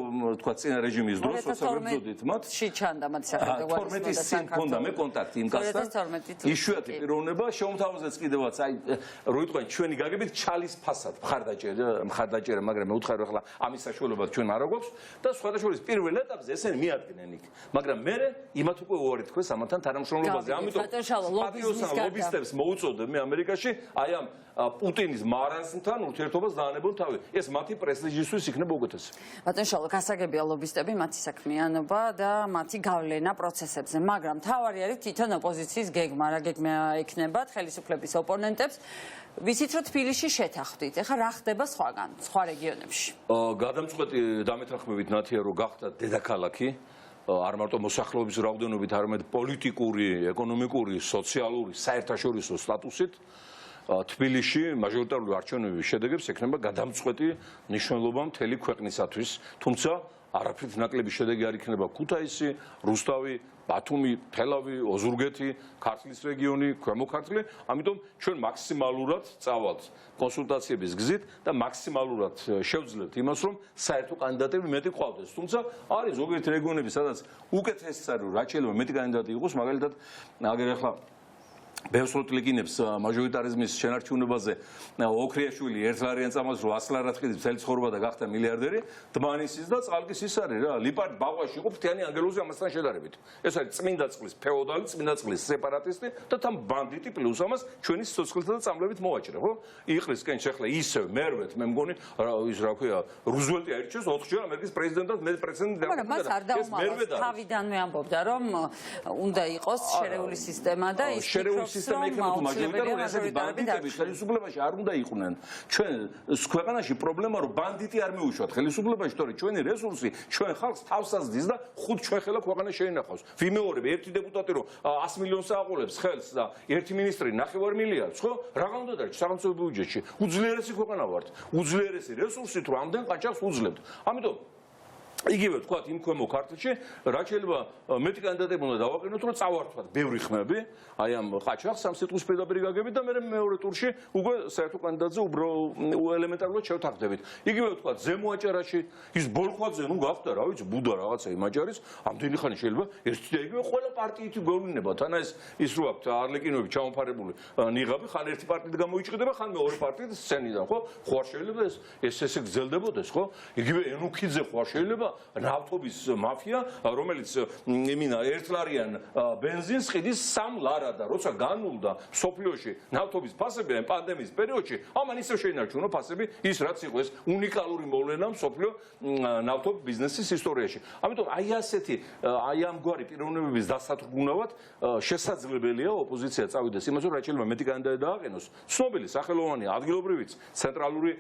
თქვა წინა რეჟიმის დროს, როცა ვებრძოდით მათ, ჩანდა მათ სახელმწიფო 12 წინ მქონდა მე კონტაქტი იმ კაცთან. იშვიათი პიროვნება, შემოთავაზეთ კიდევაც აი რო იტყვენ ჩვენი გაგებით ჩალის ფასად მხარდაჭერა, მაგრამ მე უთხარ ახლა ამის საშუალებად ჩვენ არ აგვაქვს და სხვადასხვა პირველ ეტაპზე ესენი მიადგნენ იქ. მაგრამ მე იმათ უკვე უარი თქვეს ამათთან თანამშრომლობაზე. ამიტომ პატიოსან ლობისტებს მოუწოდე მე ამერიკაში აი ამ პუტინის მარანსთან ურთიერთობას დაანებონ თავი. ეს მათი პრესტიჟისთვის იქნება უკეთესი. ბატონო, გასაგებია ლობისტები, მათი საქმიანობა და მათი გავლენა პროცესებზე, მაგრამ მთავარი არის თვითონ ოპოზიციის გეგმა, რა გეგმა ექნებათ ხელისუფლების ოპონენტებს. ვიცით რომ თბილისში შეთანხმდით. ეხლა რა ხდება სხვაგან, სხვა რეგიონებში? გადამწყვეტი დამეთანხმებით ნათია რომ გახდა დედაქალაქი. არ მარტო მოსახლეობის რაოდენობით, არამედ პოლიტიკური, ეკონომიკური, სოციალური, საერთაშორისო სტატუსით თბილისში მაჟორიტარული არჩევნების შედეგებს ექნება გადამწყვეტი მნიშვნელობა მთელი ქვეყნისათვის. თუმცა არაფრით ნაკლები შედეგი არ იქნება ქუთაისი, რუსთავი, ბათუმი, თელავი, ოზურგეთი, ქართლის რეგიონი, ქვემო ქართლი, ამიტომ ჩვენ მაქსიმალურად წავალთ კონსულტაციების გზით და მაქსიმალურად შევძლებთ იმას, რომ საერთო კანდიდატები მეტი გყავდეს. თუმცა არის ზოგიერთი რეგიონები, სადაც უკეთესიც არის, რაც შეიძლება მეტი კანდიდატი იყოს, მაგალითად, აგერ ახლა ბევრსლოტლიკინებს მაჟორიტარიზმის შენარჩუნებაზე ოქრიაშვილი ერთლარიან წამალს რო 100 ლარად ყიდებს მთელი ცხოვრება და გახდა მილიარდერი, დმანისის და წყალკის ის არის რა, ლიპარდ ბაღვაში იყო ფრთიანი ანგელოზი ამასთან შედარებით. ეს არის წმინდა წყლის ფეოდალი, წმინდა წყლის სეპარატისტი და თან ბანდიტი პლუს ამას ჩვენი სიცოცხლეთა და წამლებით მოვაჭრე, ხო? იყრის კენ შეხლა ისევ მერვეთ მე მგონი ის რა ქვია, რუზველტი აირჩიეს 4-ჯერ ამერიკის პრეზიდენტად მე პრეცედენტი მაგრამ მას არ დაუმალავს თავიდანვე ამბობდა რომ უნდა იყოს შერეული სისტემა და ის სისტემა იქნება თუ მაჟორიტარული ესეთი ბანდიტები ხელისუფლებაში არ უნდა იყვნენ. ჩვენ ქვეყანაში პრობლემა რომ ბანდიტი არ მიუშვათ ხელისუფლებაში, თორე ჩვენი რესურსი ჩვენ ხალხს თავს ასდის და ხუთ ჩვენ ხელა ქვეყანა შეინახავს. ვიმეორებ ერთი დეპუტატი რომ 100 მილიონს აყოლებს ხელს და ერთი მინისტრი 9 მილიარდს, ხო? რა უნდა დარჩი სახელმწიფო ბიუჯეტში? უძლიერესი ქვეყანა ვართ. უძლიერესი რესურსით რომ ამდენ ყაჩაღს უძლებთ. ამიტომ იგივე თქვათ იმ ქვემო ქართლში, რაც შეიძლება მეტი კანდიდატები უნდა დავაყენოთ, რომ წავართვათ ბევრი ხმები, აი ამ ყაჩაღს სამ სიტყვის პირდაპირ გაგებით და მე მეორე ტურში უკვე საერთო კანდიდატზე ელემენტარულად შევთანხმდებით. იგივე თქვათ ზემო აჭარაში, ის ბოლქვაძე, ნუ გახდა, რა ვიცი, ბუდა რაღაცა იმ აჭარის, ამდენი ხანი შეიძლება ერთი და იგივე ყველა პარტიით გვევლინება. თან ის რო აქვს არლეკინოები ჩამოფარებული ნიღაბი, ხან ერთი პარტიით გამოიჭრდება, ხან მეორე პარტიით სცენიდან, ხო? ხო არ შეიძლება ეს ესე გრძელდებოდეს, ხო? იგივე ენუქიძე ხო არ შეიძლება ნავთობის მაფია, რომელიც იმინა ერთლარიან ბენზინს ყიდის 3 ლარად და როცა განულდა სოფლიოში ნავთობის ფასები ამ პანდემიის პერიოდში, ამან ისევ შეინარჩუნა ფასები ის რაც იყო ეს უნიკალური მოვლენა სოფლიო ნავთობის ბიზნესის ისტორიაში. ამიტომ აი ასეთი აი ამგვარი პიროვნებების დასათრგუნავად შესაძლებელია ოპოზიცია წავიდეს იმას, რომ რაც შეიძლება მეტი კანდიდატი დააყენოს. ცნობილი სახელოვანი ადგილობრივიც ცენტრალური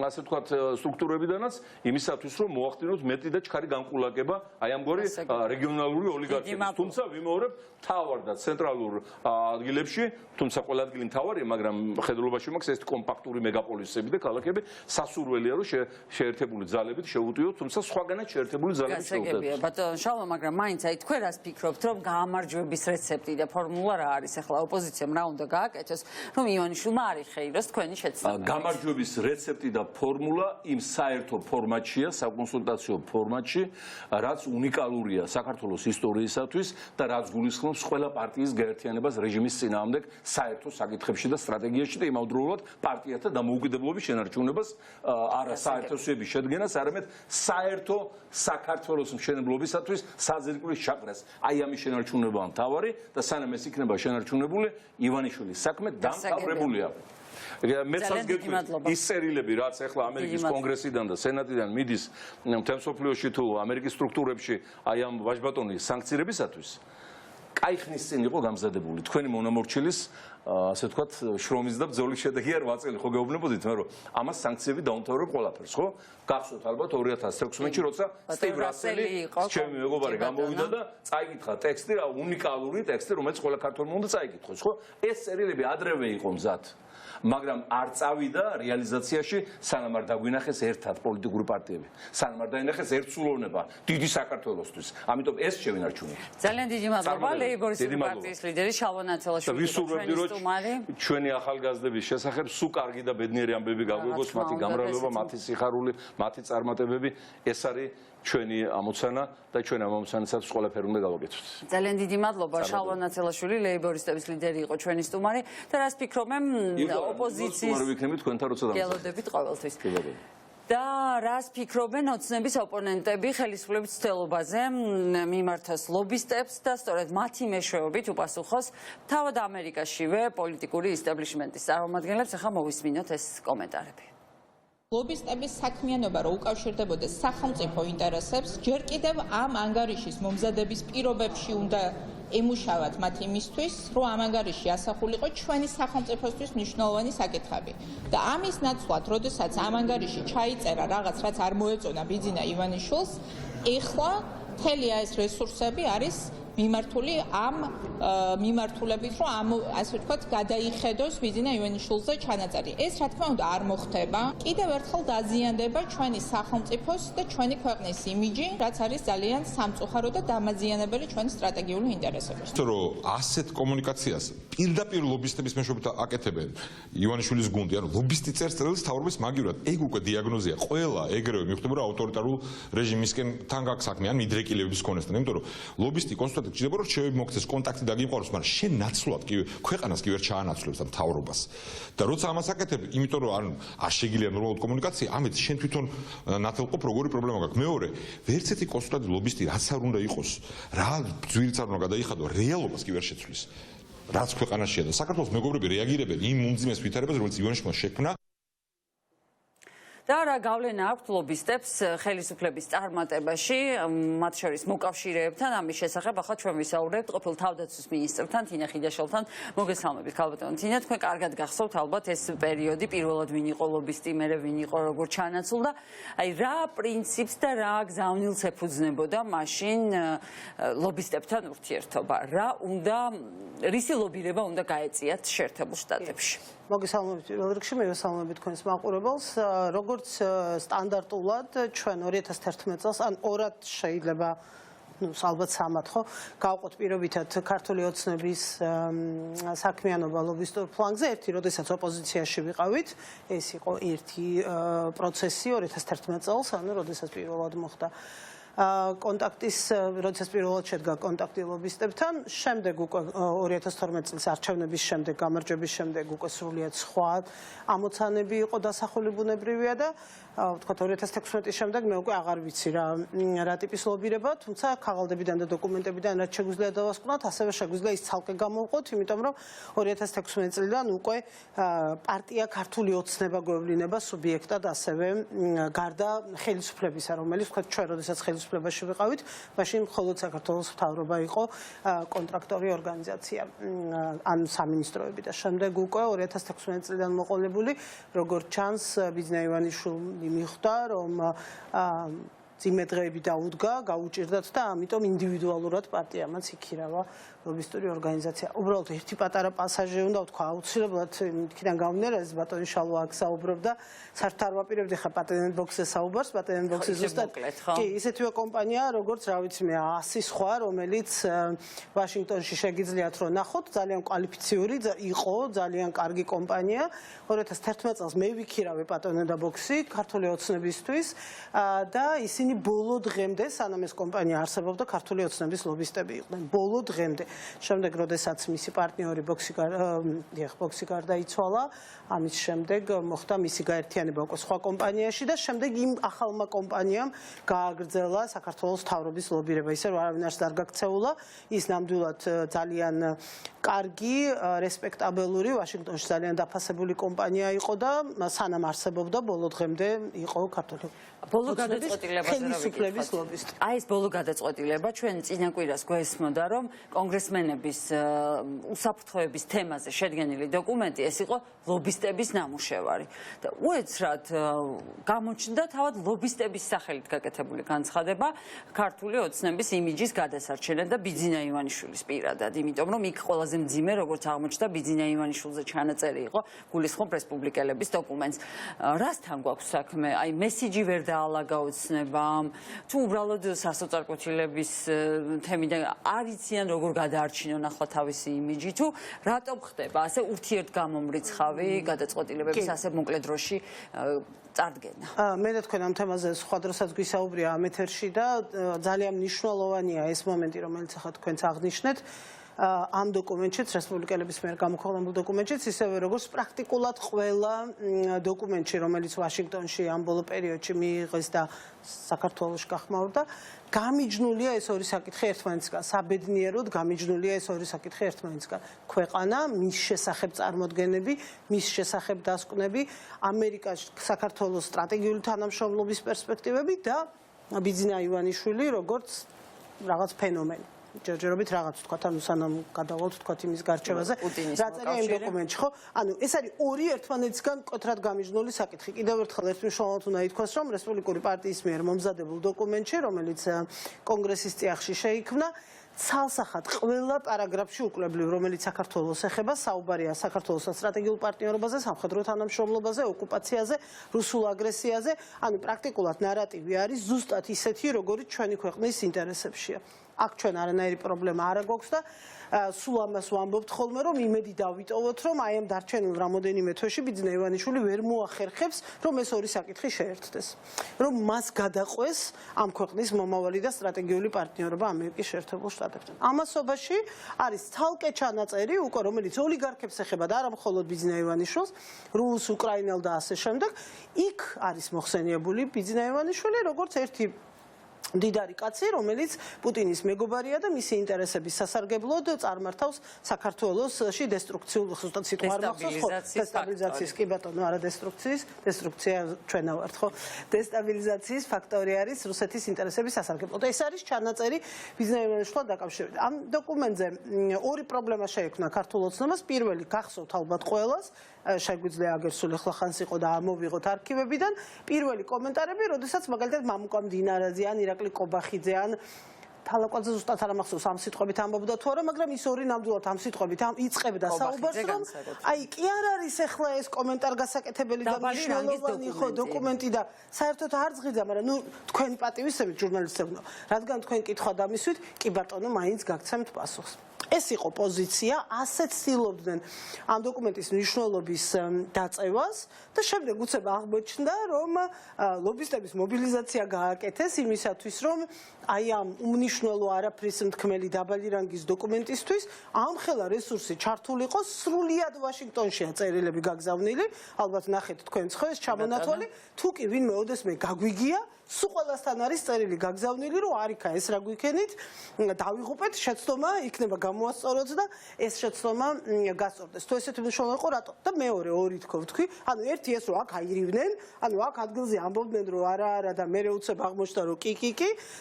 ასე ვთქვათ სტრუქტურებიდანაც იმისათვის რომ მოახდინოს მეტი და ჩქარი განკულაკება აი ამგვარი რეგიონალური ოლიგარქიის. თუმცა ვიმეორებ მთავარ და ცენტრალურ ადგილებში, თუმცა ყველა ადგილი მთავარია, მაგრამ ხედულობაში მაქვს ეს კომპაქტური მეგაპოლისები და ქალაქები სასურველია რომ შეერთებული ძალებით შეუტიოთ, თუმცა სხვაგანაც შეერთებული ძალებით შეუტიოთ. ბატონ შალვა, მაგრამ მაინც აი თქვენ რას ფიქრობთ, რომ გაამარჯვების რეცეპტი და ფორმულა რა არის? ახლა ოპოზიციამ რა უნდა გააკეთოს, რომ ივანიშვილმა არ იხეიროს თქვენი შეცდომა? გამარჯვების რეცეპტი და ფორმულა იმ საერთო ფორმატშია, საკონსულტაციო ფორმატში, რაც უნიკალურია საქართველოს ისტორიისათვის და რაც გულისხმობს ყველა პარტიის გაერთიანებას რეჟიმის წინააღმდეგ საერთო საკითხებში და სტრატეგიაში და იმავდროულად პარტიათა დამოუკიდებლობის შენარჩუნებას, არა საერთოსების შედგენას, არამედ საერთო საქართველოს მშენებლობისათვის საძირკვლის ჩაკრას. აი ამის შენარჩუნებაა მთავარი და სანამ ეს იქნება შენარჩუნებული, ივანიშვილის საქმე დამთავრებულია. მეცაც გეტყვით ის წერილები რაც ახლა ამერიკის კონგრესიდან და სენატიდან მიდის მთელ მსოფლიოში თუ ამერიკის სტრუქტურებში აი ამ ვაჟბატონის სანქციებისათვის კაი ხნის წინ იყო გამზადებული თქვენი მონამორჩილის ასე ვთქვათ შრომის და ბრძოლის შედეგი არ ვაწელი ხო გეუბნებოდით მე რომ ამას სანქციები დაუმთავრებ ყველაფერს ხო გახსოვთ ალბათ 2016-ში როცა სტივ რასელი ჩემი მეგობარი გამოვიდა და წაიკითხა ტექსტი რა უნიკალური ტექსტი რომელიც ყველა ქართველმა უნდა წაიკითხოს ხო ეს წერილები ადრევე იყო მზად მაგრამ არ წავიდა რეალიზაციაში სანამ არ დაგვინახეს ერთად პოლიტიკური პარტიები სანამ არ დაინახეს ერთსულოვნება დიდი საქართველოსთვის ამიტომ ეს შევინარჩუნოთ ძალიან დიდი მადლობა ლეიბორისტული პარტიის ლიდერი შალვა ნაცელაშვილი სტუმარი ჩვენი ახალგაზრდების შესახებ სულ კარგი და ბედნიერი ამბები გაგვიგოს მათი გამრავლება მათი სიხარული მათი წარმატებები ეს არის ჩვენი ამოცანა და ჩვენ ამ ამოცანასაც ყველაფერი უნდა გავაკეთოთ. ძალიან დიდი მადლობა შალვა ნაცელაშვილი ლეიბორისტების ლიდერი იყო ჩვენი სტუმარი და რას ფიქრობენ ოპოზიციის ვიქნებით თქვენთან როცა დამზადეთ. გელოდებით ყოველთვის. და რას ფიქრობენ ოცნების ოპონენტები ხელისუფლების ცდელობაზე მიმართოს ლობისტებს და სწორედ მათი მეშვეობით უპასუხოს თავად ამერიკაშივე პოლიტიკური ისტაბლიშმენტის წარმომადგენლებს. ახლა მოვისმინოთ ეს კომენტარები. ლობისტების საქმიანობა რო უკავშირდებოდეს სახელმწიფო ინტერესებს, ჯერ კიდევ ამ ანგარიშის მომზადების პირობებში უნდა ემუშავათ მათ იმისთვის, რომ ამ ანგარიში ასახულიყო ჩვენი სახელმწიფოსთვის მნიშვნელოვანი საკითხები. და ამის ნაცვლად, როდესაც ამ ანგარიში ჩაიწერა რაღაც, რაც არ მოეწონა ბიძინა ივანიშვილს, ეხლა მთელი ეს რესურსები არის მიმართული ამ მიმართულებით, რომ ამ ასე ვთქვათ, გადაიხედოს ბიძინა ივანიშვილზე ჩანაწერი. ეს რა თქმა უნდა არ მოხდება. კიდევ ერთხელ დაზიანდება ჩვენი სახელმწიფოს და ჩვენი ქვეყნის იმიჯი, რაც არის ძალიან სამწუხარო და დამაზიანებელი ჩვენი სტრატეგიული ინტერესების. რომ ასეთ კომუნიკაციას პირდაპირ ლობისტების მეშვეობით აკეთებენ ივანიშვილის გუნდი, ანუ ლობისტი წერს წერილს თავრობის მაგივრად. ეგ უკვე დიაგნოზია. ყველა ეგრევე მიხვდება, რომ ავტორიტარულ რეჟიმისკენ თან გაქვს საქმე, ან მიდრეკილებების კონესთან, იმიტომ რომ ლობისტი კონსტიტუციით ჭირდება, რომ შევები მოგცეს კონტაქტი დაგიმყაროს, მაგრამ შენ ნაცვლად კი ქვეყანას კი ვერ ჩაანაცვლებს და მთავრობას. და როცა ამას აკეთებ, იმიტომ რომ არ შეგიძლია ნორმალური კომუნიკაცია, ამით შენ თვითონ ნათელყოფ როგორი პრობლემა გაქვს. მეორე, ვერც ერთი კონსტიტუციური ლობისტი რაც არ უნდა იყოს, რა ძვირიც არ უნდა გადაიხადო, რეალობას კი ვერ შეცვლის. რაც ქვეყანაშია და საქართველოს მეგობრები რეაგირებენ იმ უმძიმეს ვითარებას, რომელიც ივანიშვილმა შექმნა. და რა გავლენა აქვთ ლობისტებს ხელისუფლების წარმატებაში, მათ შორის მოკავშირეებთან, ამის შესახებ ახლა ჩვენ ვისაუბრებთ ყოფილ თავდაცვის მინისტრთან, თინა ხიდაშელთან. მოგესალმებით, ქალბატონო თინა, თქვენ კარგად გახსოვთ ალბათ ეს პერიოდი, პირველად ვინ იყო ლობისტი, მერე ვინ იყო როგორ ჩანაცვლდა. აი რა პრინციპს და რა გზავნილს ეფუძნებოდა მაშინ ლობისტებთან ურთიერთობა? რა უნდა, რისი ლობირება უნდა გაეწიათ შეერთებულ შტატებში? მოგესალმებით პირველ რიგში, მივესალმებით თქვენს მაყურებელს. როგორც სტანდარტულად ჩვენ 2011 წელს, ან ორად შეიძლება, ალბათ სამად ხო, გავყოთ პირობითად ქართული ოცნების საქმიანობა ლობისტურ ფლანგზე. ერთი, როდესაც ოპოზიციაში ვიყავით, ეს იყო ერთი პროცესი 2011 წელს, ანუ როდესაც პირველად მოხდა კონტაქტის, როდესაც პირველად შედგა კონტაქტი ლობისტებთან, შემდეგ უკვე 2012 წლის არჩევნების შემდეგ, გამარჯვების შემდეგ უკვე სრულიად სხვა ამოცანები იყო დასახული ბუნებრივია და ვთქვათ 2016 შემდეგ მე უკვე აღარ ვიცი რა ტიპის ლობირება, თუმცა ქაღალდებიდან და დოკუმენტებიდან რაც შეგვიძლია დავასკვნათ, ასევე შეგვიძლია ის ცალკე გამოვყოთ, იმიტომ რომ 2016 წლიდან უკვე პარტია ქართული ოცნება გვევლინება სუბიექტად, ასევე გარდა ხელისუფლებისა, რომელიც ვთქვათ ჩვენ როდესაც ხელისუფლებაში ვიყავით, მაშინ მხოლოდ საქართველოს მთავრობა იყო კონტრაქტორი ორგანიზაცია, ან სამინისტროები და შემდეგ უკვე 2016 წლიდან მოყოლებული, როგორც ჩანს, ბიძინა ივანიშვილი მიხვდა, რომ ძიმე დღეები დაუდგა, გაუჭირდათ და ამიტომ ინდივიდუალურად პარტიამაც იქირავა ლობისტური ორგანიზაცია. უბრალოდ ერთი პატარა პასაჟი უნდა ვთქვა, აუცილებლად იქიდან გამომდინარე, ეს ბატონი შალვა აქ საუბრობდა, საერთოდ არ ვაპირებდი ხა პატენტ ბოქსზე საუბარს, პატენტ ბოქსი ზუსტად კი, ისეთივე კომპანიაა, როგორც რა ვიცი მე 100 სხვა, რომელიც ვაშინგტონში შეგიძლიათ რომ ნახოთ, ძალიან კვალიფიციური იყო, ძალიან კარგი კომპანია. 2011 წელს მე ვიქირავე პატენტ ბოქსი ქართული ოცნებისთვის და ისინი ბოლო დღემდე, სანამ ეს კომპანია არსებობდა, ქართული ოცნების ლობისტები იყვნენ. ბოლო დღემდე. შემდეგ, როდესაც მისი პარტნიორი ბოქსი გარდაიცვალა, ამის შემდეგ მოხდა მისი გაერთიანება უკვე სხვა კომპანიაში და შემდეგ იმ ახალმა კომპანიამ გააგრძელა საქართველოს მთავრობის ლობირება. ისე რომ არავინ არც არ გაქცეულა, ის ნამდვილად ძალიან კარგი, რესპექტაბელური, ვაშინგტონში ძალიან დაფასებული კომპანია იყო და სანამ არსებობდა, ბოლო დღემდე იყო ქართული ბოლო გადაწყვეტილებაზე ხელისუფლების ლობისტი. აი ეს ბოლო გადაწყვეტილება ჩვენ წინა კვირას გვესმოდა, რომ კონგრესმენების უსაფრთხოების თემაზე შედგენილი დოკუმენტი ეს იყო ლობისტების ნამუშევარი. და უეცრად გამოჩნდა თავად ლობისტების სახელით გაკეთებული განცხადება ქართული ოცნების იმიჯის გადასარჩენად და ბიძინა ივანიშვილის პირადად, იმიტომ რომ იქ ყველაზე მძიმე, როგორც აღმოჩნდა, ბიძინა ივანიშვილზე ჩანაწერი იყო გულისხმობ რესპუბლიკელების დოკუმენტს. რასთან გვაქვს საქმე? აი მესიჯი ვერ დაალაგა ოცნებამ, თუ უბრალოდ სასოწარკვეთილების თემიდან არ იციან როგორ გადაარჩინონ ახლა თავისი იმიჯი, თუ რატომ ხდება ასე ურთიერთგამომრიცხავი გადაწყვეტილებების ასე მოკლე დროში წარდგენა? მე და თქვენ ამ თემაზე სხვა დროსაც გვისაუბრია ამ ეთერში და ძალიან მნიშვნელოვანია ეს მომენტი, რომელიც ახლა თქვენც აღნიშნეთ. ამ დოკუმენტშიც, რესპუბლიკელების მიერ გამოქვეყნებულ დოკუმენტშიც, ისევე როგორც პრაქტიკულად ყველა დოკუმენტში, რომელიც ვაშინგტონში ამ ბოლო პერიოდში მიიღეს და საქართველოში გახმაურდა, გამიჯნულია ეს ორი საკითხი ერთმანეთისგან, საბედნიეროდ გამიჯნულია ეს ორი საკითხი ერთმანეთისგან. ქვეყანა, მის შესახებ წარმოდგენები, მის შესახებ დასკვნები, ამერიკაში საქართველოს სტრატეგიული თანამშრომლობის პერსპექტივები და ბიძინა ივანიშვილი როგორც რაღაც ფენომენი. ჯერჯერობით რაღაც ვთქვათ, ანუ სანამ გადავალთ ვთქვათ იმის გარჩევაზე, რა წერია იმ დოკუმენტში, ხო? ანუ ეს არის ორი ერთმანეთისგან მკვეთრად გამიჯნული საკითხი. კიდევ ერთხელ ერთ მნიშვნელოვნად უნდა ითქვას, რომ რესპუბლიკური პარტიის მიერ მომზადებულ დოკუმენტში, რომელიც კონგრესის წიაღში შეიქმნა, ცალსახად ყველა პარაგრაფში უკვლებლივ, რომელიც საქართველოს ეხება, საუბარია საქართველოს სტრატეგიულ პარტნიორობაზე, სამხედრო თანამშრომლობაზე, ოკუპაციაზე, რუსულ აგრესიაზე, ანუ პრაქტიკულად ნარატივი არის ზუსტად ისეთი, როგორიც ჩვენი ქვეყნის ინტერესებშია. აქ ჩვენ არანაირი პრობლემა არ გვაქვს და სულ ამას ვამბობთ ხოლმე, რომ იმედი დავიტოვოთ, რომ აი ამ დარჩენილ რამოდენიმე თვეში ბიძინა ივანიშვილი ვერ მოახერხებს, რომ ეს ორი საკითხი შეერთდეს. რომ მას გადაყვეს ამ ქვეყნის მომავალი და სტრატეგიული პარტნიორობა ამერიკის შეერთებულ შტატებთან. ამასობაში არის ცალკე ჩანაწერი, უკვე რომელიც ოლიგარქებს ეხება და არა მხოლოდ ბიძინა ივანიშვილს, რუსს, უკრაინელ და ასე შემდეგ. იქ არის მოხსენიებული ბიძინა ივანიშვილი, როგორც ერთი დიდარი კაცი, რომელიც პუტინის მეგობარია და მისი ინტერესების სასარგებლოდ წარმართავს საქართველოსში დესტრუქციულ დესტაბილიზაციის კი ბატონო, არა დესტრუქციის, დესტრუქცია ჩვენა ვართ, ხო? დესტაბილიზაციის ფაქტორი არის რუსეთის ინტერესების სასარგებლოდ. ეს არის ჩანაწერი ბიძინა ივანიშვილთან დაკავშირებით. ამ დოკუმენტზე ორი პრობლემა შეექმნა ქართულ ოცნებას. პირველი გახსოვთ ალბათ ყველას, შეგვიძლია აგერ სულ ახლა ხანს იყო და ამოვიღოთ არქივებიდან. პირველი კომენტარები, როდესაც მაგალითად მამუკა მდინარაძე ან ირაკლი კობახიძე ან თალაკვაძე ზუსტად არ ამახსოვს ამ სიტყვებით ამბობდა თუ არა, მაგრამ ის ორი ნამდვილად ამ სიტყვებით იწყებდა საუბარს, რომ აი კი არ არის ახლა ეს კომენტარ გასაკეთებელი და მნიშვნელოვანი ხო დოკუმენტი და საერთოდ არ ზღიძა, მაგრამ ნუ თქვენი პატივისცემით ჟურნალისტებო, რადგან თქვენ კითხვა დამისვით, კი ბატონო, მაინც გაგცემთ პასუხს. ეს იყო პოზიცია, ასეც ცდილობდნენ ამ დოკუმენტის მნიშვნელობის დაწევას და შემდეგ უცებ აღმოჩნდა, რომ ლობისტების მობილიზაცია გააკეთეს იმისათვის, რომ აი ამ უმნიშვნელო არაფრის მთქმელი დაბალი რანგის დოკუმენტისთვის ამხელა რესურსი ჩართული იყოს სრულიად ვაშინგტონშია წერილები გაგზავნილი, ალბათ ნახეთ თქვენც ხო ეს ჩამონათვალი, თუ კი ვინმე ოდესმე გაგვიგია სულ ყველასთან არის წერილი გაგზავნილი, რომ არიქა ეს რა გვიქენით, დავიღუპეთ, შეცდომა იქნება გამოასწოროთ და ეს შეცდომა გასწორდეს. თუ ესეთი მნიშვნელობა იყო, რატო? და მეორე ორი თქო ვთქვი, ანუ ერთი ეს რომ აქ აირივნენ, ანუ აქ ადგილზე ამბობდნენ, რომ არა და მე უცებ აღმოჩნდა, რომ კი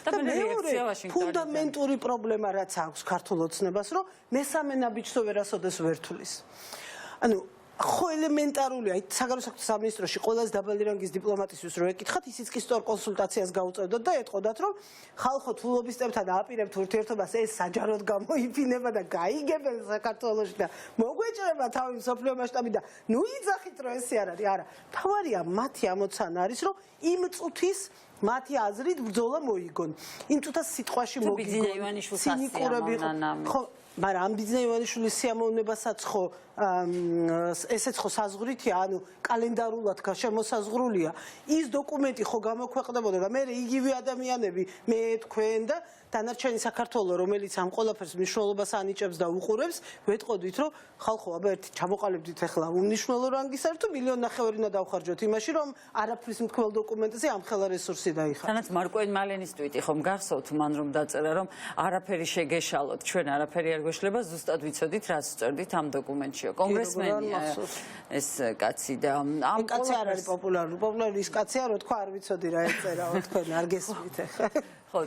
და მეორე ფუნდამენტური პრობლემა რაც აქვს ქართულ ოცნებას, რომ მესამე ნაბიჯს ვერასოდეს ვერ თulis. ანუ ხო ელემენტარული, აი საგარეო საქმეთა სამინისტროში ყველაზე დაბალი რანგის დიპლომატისთვის რო ეკითხათ, ისიც კი სწორ კონსულტაციას გაუწევდოთ და ეტყოდათ, რომ ხალხო თუ ლობისტებთან აპირებთ ურთიერთობას, ეს საჯაროდ გამოიფინება და გაიგებენ საქართველოში და მოგვეჭრება თავი მსოფლიო მასშტაბით და ნუ იძახით, რომ ესე არ არის. არა, მთავარია მათი ამოცანა არის, რომ იმ წუთის მათი აზრით ბრძოლა მოიგონ. იმ წუთას სიტყვაში მოგიგონ. სინიკურები ხო, მაგრამ ამ ბიძინა ივანიშვილის სიამოვნებასაც ხო ესეც ხო საზღვრითია, ანუ კალენდარულად შემოსაზღვრულია. ის დოკუმენტი ხო გამოქვეყნდებოდა და მე იგივე ადამიანები, მე თქვენ და დანარჩენი საქართველო, რომელიც ამ ყველაფერს მნიშვნელობას ანიჭებს და უყურებს, ვეტყოდით, რომ ხალხო, აბა ერთი ჩამოყალიბდით ახლა უმნიშვნელო რანგის არ თუ 1.5 მილიონ უნდა დავხარჯოთ იმაში, რომ არაფრის მთქმელ დოკუმენტზე ამხელა რესურსი დაიხარჯოს. თანაც მარკოენ მალენის ტვიტი ხომ გახსოვთ მან რომ დაწერა, რომ არაფერი შეგეშალოთ, ჩვენ არაფერი არ გვეშლება, ზუსტად ვიცოდით, რაც წერდით ამ დოკუმენტშიო. კონგრესმენია ეს კაცი და ამ კაცი არ არის პოპულარული. პოპულარული ის კაცია, რომ თქვა არ ვიცოდი რა ეწერაო, თქვენ არ გესმით ახლა. ხო,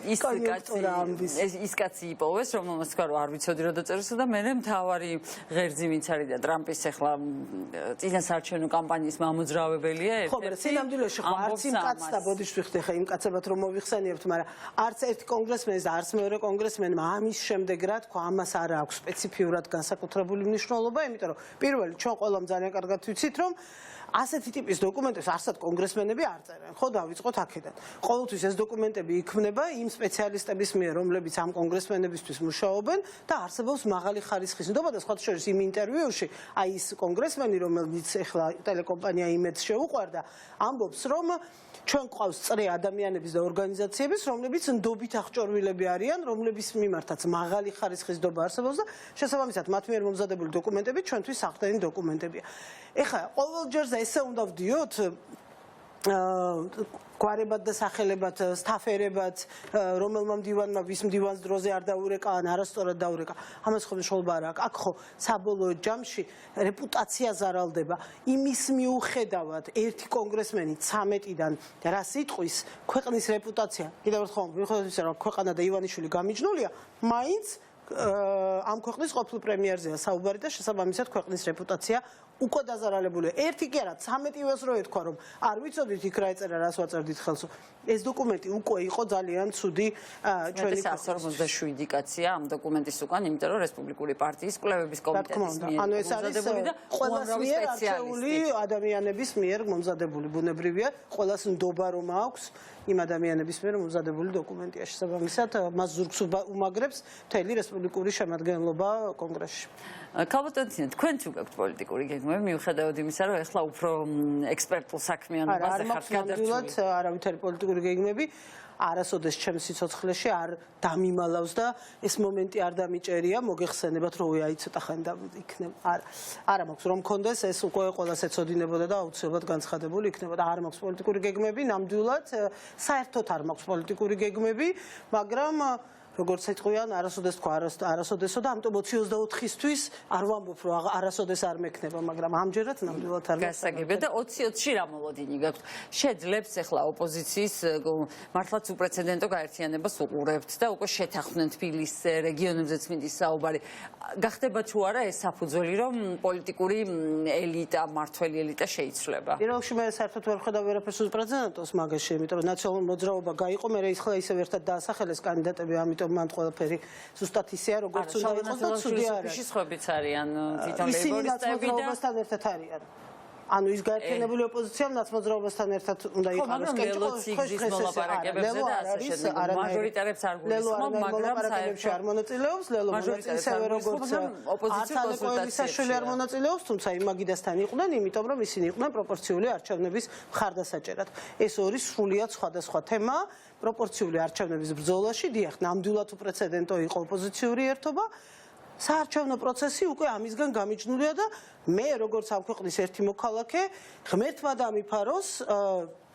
ის კაცი იპოვეს, რომელმაც თქვა, რომ არ ვიცოდი რა დაწერესო და მე მთავარი ღერძი ვინც არის და ტრამპის ახლა წინასაარჩევნო კამპანიის მამოძრავებელია ერთ-ერთი. ხო, მაგრამ სინამდვილეში ხო არც იმ კაცს და ბოდიში ვიხდი ხა იმ კაცებად რომ მოვიხსენიებთ, მაგრამ არც ერთი კონგრესმენის და არც მეორე კონგრესმენმა ამის შემდეგ რა თქვა, ამას არ აქვს სპეციფიურად განსაკუთრებული მნიშვნელობა, იმიტომ რომ პირველი ჩვენ ყველამ ძალიან კარგად ვიცით, რომ ასეთი ტიპის დოკუმენტებს არსად კონგრესმენები არ წერენ, ხო, დავიწყოთ აქედან. ყოველთვის ეს დოკუმენტები იქმნება იმ სპეციალისტების მიერ, რომლებიც ამ კონგრესმენებისთვის მუშაობენ და არსებობს მაღალი ხარისხის ნდობა და სხვათა შორის იმ ინტერვიუში, აი ის კონგრესმენი, რომელიც ახლა ტელეკომპანია იმედს შეუყვარდა, ამბობს, რომ ჩვენ გვყავს წრე ადამიანების და ორგანიზაციების, რომლებიც ნდობით აღჭურვილები არიან, რომლების მიმართაც მაღალი ხარისხის ნდობა არსებობს და შესაბამისად მათ მიერ მომზადებული დოკუმენტები ჩვენთვის საყრდენი დოკუმენტებია. ეხლა ყოველ ჯერზე ესე უნდა ვდიოთ გვარებად და სახელებად, სტაფერებად, რომელმა მდივანმა ვის მდივანს დროზე არ დაურეკა, ან არასწორად დაურეკა. ამას ხო მნიშვნელობა არ აქვს. აქ ხო საბოლოო ჯამში რეპუტაცია ზარალდება. იმის მიუხედავად ერთი კონგრესმენი 13-დან რას იტყვის, ქვეყნის რეპუტაცია, კიდევ ერთხელ მიუხედავად იმისა, რომ ქვეყანა და ივანიშვილი გამიჯნულია, მაინც ამ ქვეყნის ყოფილ პრემიერზეა საუბარი და შესაბამისად ქვეყნის რეპუტაცია უკვე დაზარალებული. ერთი კი არა, 13-ს რო ეთქვა, რომ არ ვიცოდით იქ რა ეწერა, რას ვაწევდით ხელს. ეს დოკუმენტი უკვე იყო ძალიან ცუდი ჩვენი 147 კაცია ამ დოკუმენტის უკან, იმიტომ რომ რესპუბლიკური პარტიის კვლევების კომიტეტის მიერ ანუ ეს არის ყველას მიერ არჩეული ადამიანების მიერ მომზადებული ბუნებრივია, ყველას ნდობა რომ აქვს იმ ადამიანების მიერ მომზადებული დოკუმენტია. შესაბამისად, მას ზურგს უმაგრებს მთელი რესპუბლიკური შემადგენლობა კონგრესში. ქალბატონი, თქვენ თუ გაქვთ პოლიტიკური გეგმები, მიუხედავად იმისა, რომ ახლა უფრო ექსპერტულ საქმიანობაზე ხართ გადარჩული. არავითარი პოლიტიკური გეგმები არასოდეს ჩემს სიცოცხლეში არ დამიმალავს და ეს მომენტი არ დამიჭერია, მოგეხსენებათ, რომ აი ცოტა ხანი იქნება. არა მაქვს რომ მქონდეს, ეს უკვე ყველას ეცოდინებოდა და აუცილებლად განცხადებული იქნებოდა. არ მაქვს პოლიტიკური გეგმები, ნამდვილად საერთოდ არ მაქვს პოლიტიკური გეგმები, მაგრამ როგორც ეთქვიან, არასოდეს თქვა, არასოდესო და ამიტომ 24-ისთვის არ ვამბობ, რომ არასოდეს არ მექნება, მაგრამ ამჯერად ნამდვილად არ გასაგებია და 20-20-ში რა მოლოდინი გაქვთ? შეძლებს ახლა ოპოზიციის მართლაც უპრეცედენტო გაერთიანებას უყურებთ და უკვე შეთანხმდნენ თბილისის რეგიონებზეც მინდის საუბარი. გახდება თუ არა ეს საფუძველი, რომ პოლიტიკური ელიტა, მართველი ელიტა შეიცვლება? პირველ რიგში მე საერთოდ ვერ ხედავ ვერაფერს უპრეცედენტოს მაგაში, იმიტომ რომ ნაციონალური მოძრაობა გაიყო, მე ისხლა ისევ ერთად დაასახელეს კანდიდატები, ამიტომ მან ყველაფერი ზუსტად ისეა, როგორც უნდა იყოს და ცუდი არ არის. სხვაებიც არიან თვითონ ლეიბორისტები და მოძრაობასთან ერთად არიან. ანუ ის გაერთიანებული ოპოზიცია ნაცმოძრაობასთან ერთად უნდა იყაროს. მაჟორიტარებს არ გულისხმობ, მაგრამ საერთოდ არ მონაწილეობს, ლელო ისევე როგორც ოპოზიციური არ მონაწილეობს, თუმცა იმ მაგიდასთან იყვნენ, იმიტომ რომ ისინი იყვნენ პროპორციული არჩევნების მხარდასაჭერად. ეს ორი სრულიად სხვადასხვა თემაა. პროპორციული არჩევნების ბრძოლაში, დიახ, ნამდვილად უპრეცედენტო იყო ოპოზიციური ერთობა. საარჩევნო პროცესი უკვე ამისგან გამიჯნულია და მე როგორც ამ ქვეყნის ერთი მოქალაქე, ღმერთმა დამიფაროს,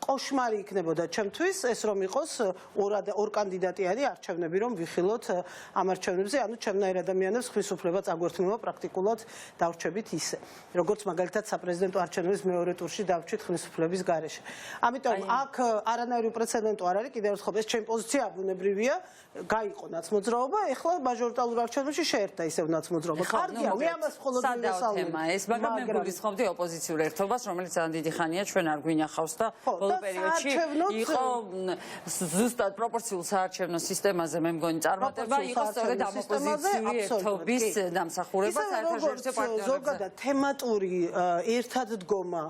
კოშმარი იქნებოდა ჩემთვის ეს რომ იყოს ორ კანდიდატიანი არჩევნები რომ ვიხილოთ ამ არჩევნებზე, ანუ ჩემნაირ ადამიანებს ხელისუფლება წაგვერთმება პრაქტიკულად დავრჩებით ისე, როგორც მაგალითად საპრეზიდენტო არჩევნების მეორე ტურში დავრჩით ხელისუფლების გარეშე. ამიტომ აქ არანაირი პრეცედენტო არ არის, კიდევ ერთხელ ეს ჩემი პოზიცია ბუნებრივია, გაიყო ნაცმოძრაობა, ეხლა მაჟორიტარულ არჩევნებში შეერთდა ისევ ნაცმოძრაობა. კარგია, მე ამას მხოლოდ მივესალმები. ეს მაგრამ მე გულისხმობდი ოპოზიციურ ერთობას, რომელიც ძალიან დიდი ხანია ჩვენ არ გვინახავს და პერიოდში იყო ზუსტად პროპორციულ საარჩევნო სისტემაზე მე მგონი წარმატება იყო სწორედ ამ ოპოზიციური ერთობის დამსახურება საერთაშორისო პარტნიორებზე. ზოგადად თემატური ერთად დგომა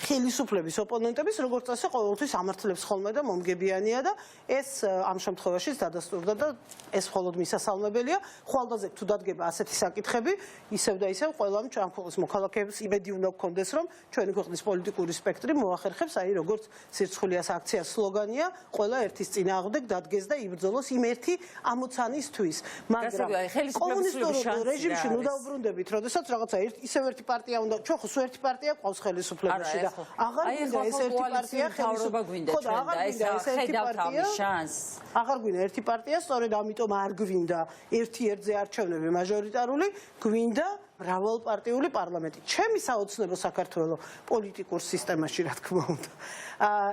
ხელისუფლების ოპონენტების როგორც წესი ყოველთვის ამართლებს ხოლმე და მომგებიანია და ეს ამ შემთხვევაში დადასტურდა და ეს მხოლოდ მისასალმებელია. ხვალდაზე თუ დადგება ასეთი საკითხები, ისევ და ისევ ყველამ ამ ქვეყნის მოქალაქეებს იმედი უნდა გქონდეს, რომ ჩვენი ქვეყნის პოლიტიკური სპექტრი მოახერხებს, აი როგორც სირცხვილიას აქცია სლოგანია, ყველა ერთის წინააღმდეგ დადგეს და იბრძოლოს იმ ერთი ამოცანისთვის. მაგრამ კომუნისტურ რეჟიმში ნუ დაუბრუნდებით, როდესაც რაღაცა ისევ ერთი პარტია უნდა, ჩვენ ხო სულ ერთი პარტია ყავს ხელისუფლებაში და აღარ გვინდა ეს ერთი პარტია ხელისუფლება გვინდა ჩვენ და ეს ხედავთ ამის შანსს. აღარ გვინდა ერთი პარტია, სწორედ ამიტომ არ გვინდა ერთი-ერთზე არჩევნები მაჟორიტარული, გვინდა მრავალპარტიული პარლამენტი. ჩემი საოცნებო საქართველოს პოლიტიკურ სისტემაში, რა თქმა უნდა.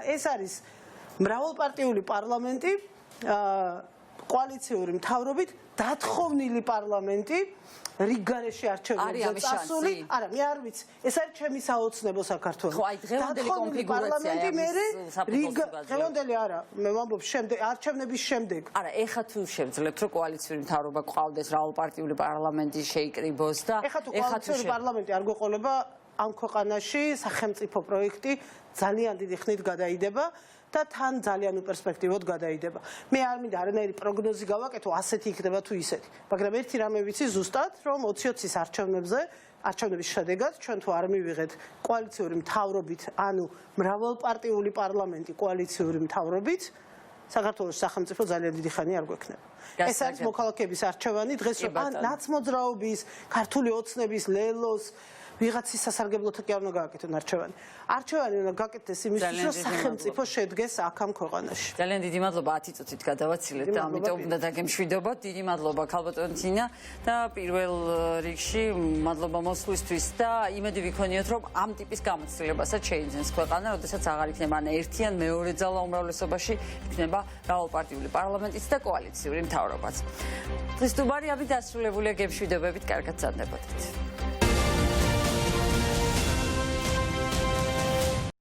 ეს არის მრავალპარტიული პარლამენტი, კოალიციური მთავრობით დათხოვნილი პარლამენტი, რიგგარეშე არჩევნებზე წასული. არა, მე არ ვიცი. ეს არის ჩემი საოცნებო საქართველოს. ხო, აი დღევანდელი კონფიგურაცია დღევანდელი არა, მე ვამბობ შემდეგ არჩევნების შემდეგ. არა, ეხა თუ შევძლებთ, რომ კოალიციური მთავრობა ყავდეს, მრავალპარტიული პარლამენტი შეიკრიბოს და ეხა თუ კოალიციური პარლამენტი არ გვეყოლება, ამ ქვეყანაში სახელმწიფო პროექტი ძალიან დიდი ხნით გადაიდება და თან ძალიან უპერსპექტივოდ გადაიდება. მე არ მინდა არანაირი პროგნოზი გავაკეთო, ასეთი იქნება თუ ისეთი. მაგრამ ერთი რამე ვიცი ზუსტად, რომ 20-20-ის არჩევნების შედეგად ჩვენ თუ არ მივიღეთ კოალიციური მთავრობით, ანუ მრავალპარტიული პარლამენტი კოალიციური მთავრობით, საქართველოს სახელმწიფო ძალიან დიდი ხანი არ გვექნება. ეს არის მოქალაქეების არჩევანი დღეს რომ ნაცმოძრაობის, ქართული ოცნების, ლელოს ვიღაცის სასარგებლოთა კი არ უნდა გააკეთონ არჩევანი. არჩევანი უნდა გააკეთდეს იმისთვის, რომ სახელმწიფო შედგეს აქ ამ ქვეყანაში. ძალიან დიდი მადლობა 10 წუთით გადავაცილეთ და ამიტომ უნდა დაგემშვიდობოთ. დიდი მადლობა ქალბატონი თინა და პირველ რიგში მადლობა მოსვლისთვის და იმედი ვიქონიოთ, რომ ამ ტიპის გამოცდილებასაც შეიძენს ქვეყანა, როდესაც აღარ იქნება ან ერთი ან მეორე ძალა უმრავლესობაში, იქნება მრავალპარტიული პარლამენტიც და კოალიციური მთავრობაც. დღის სტუმარი ამით დასრულებულია, გემშვიდობებით, კარგად გრძანდებოდეთ.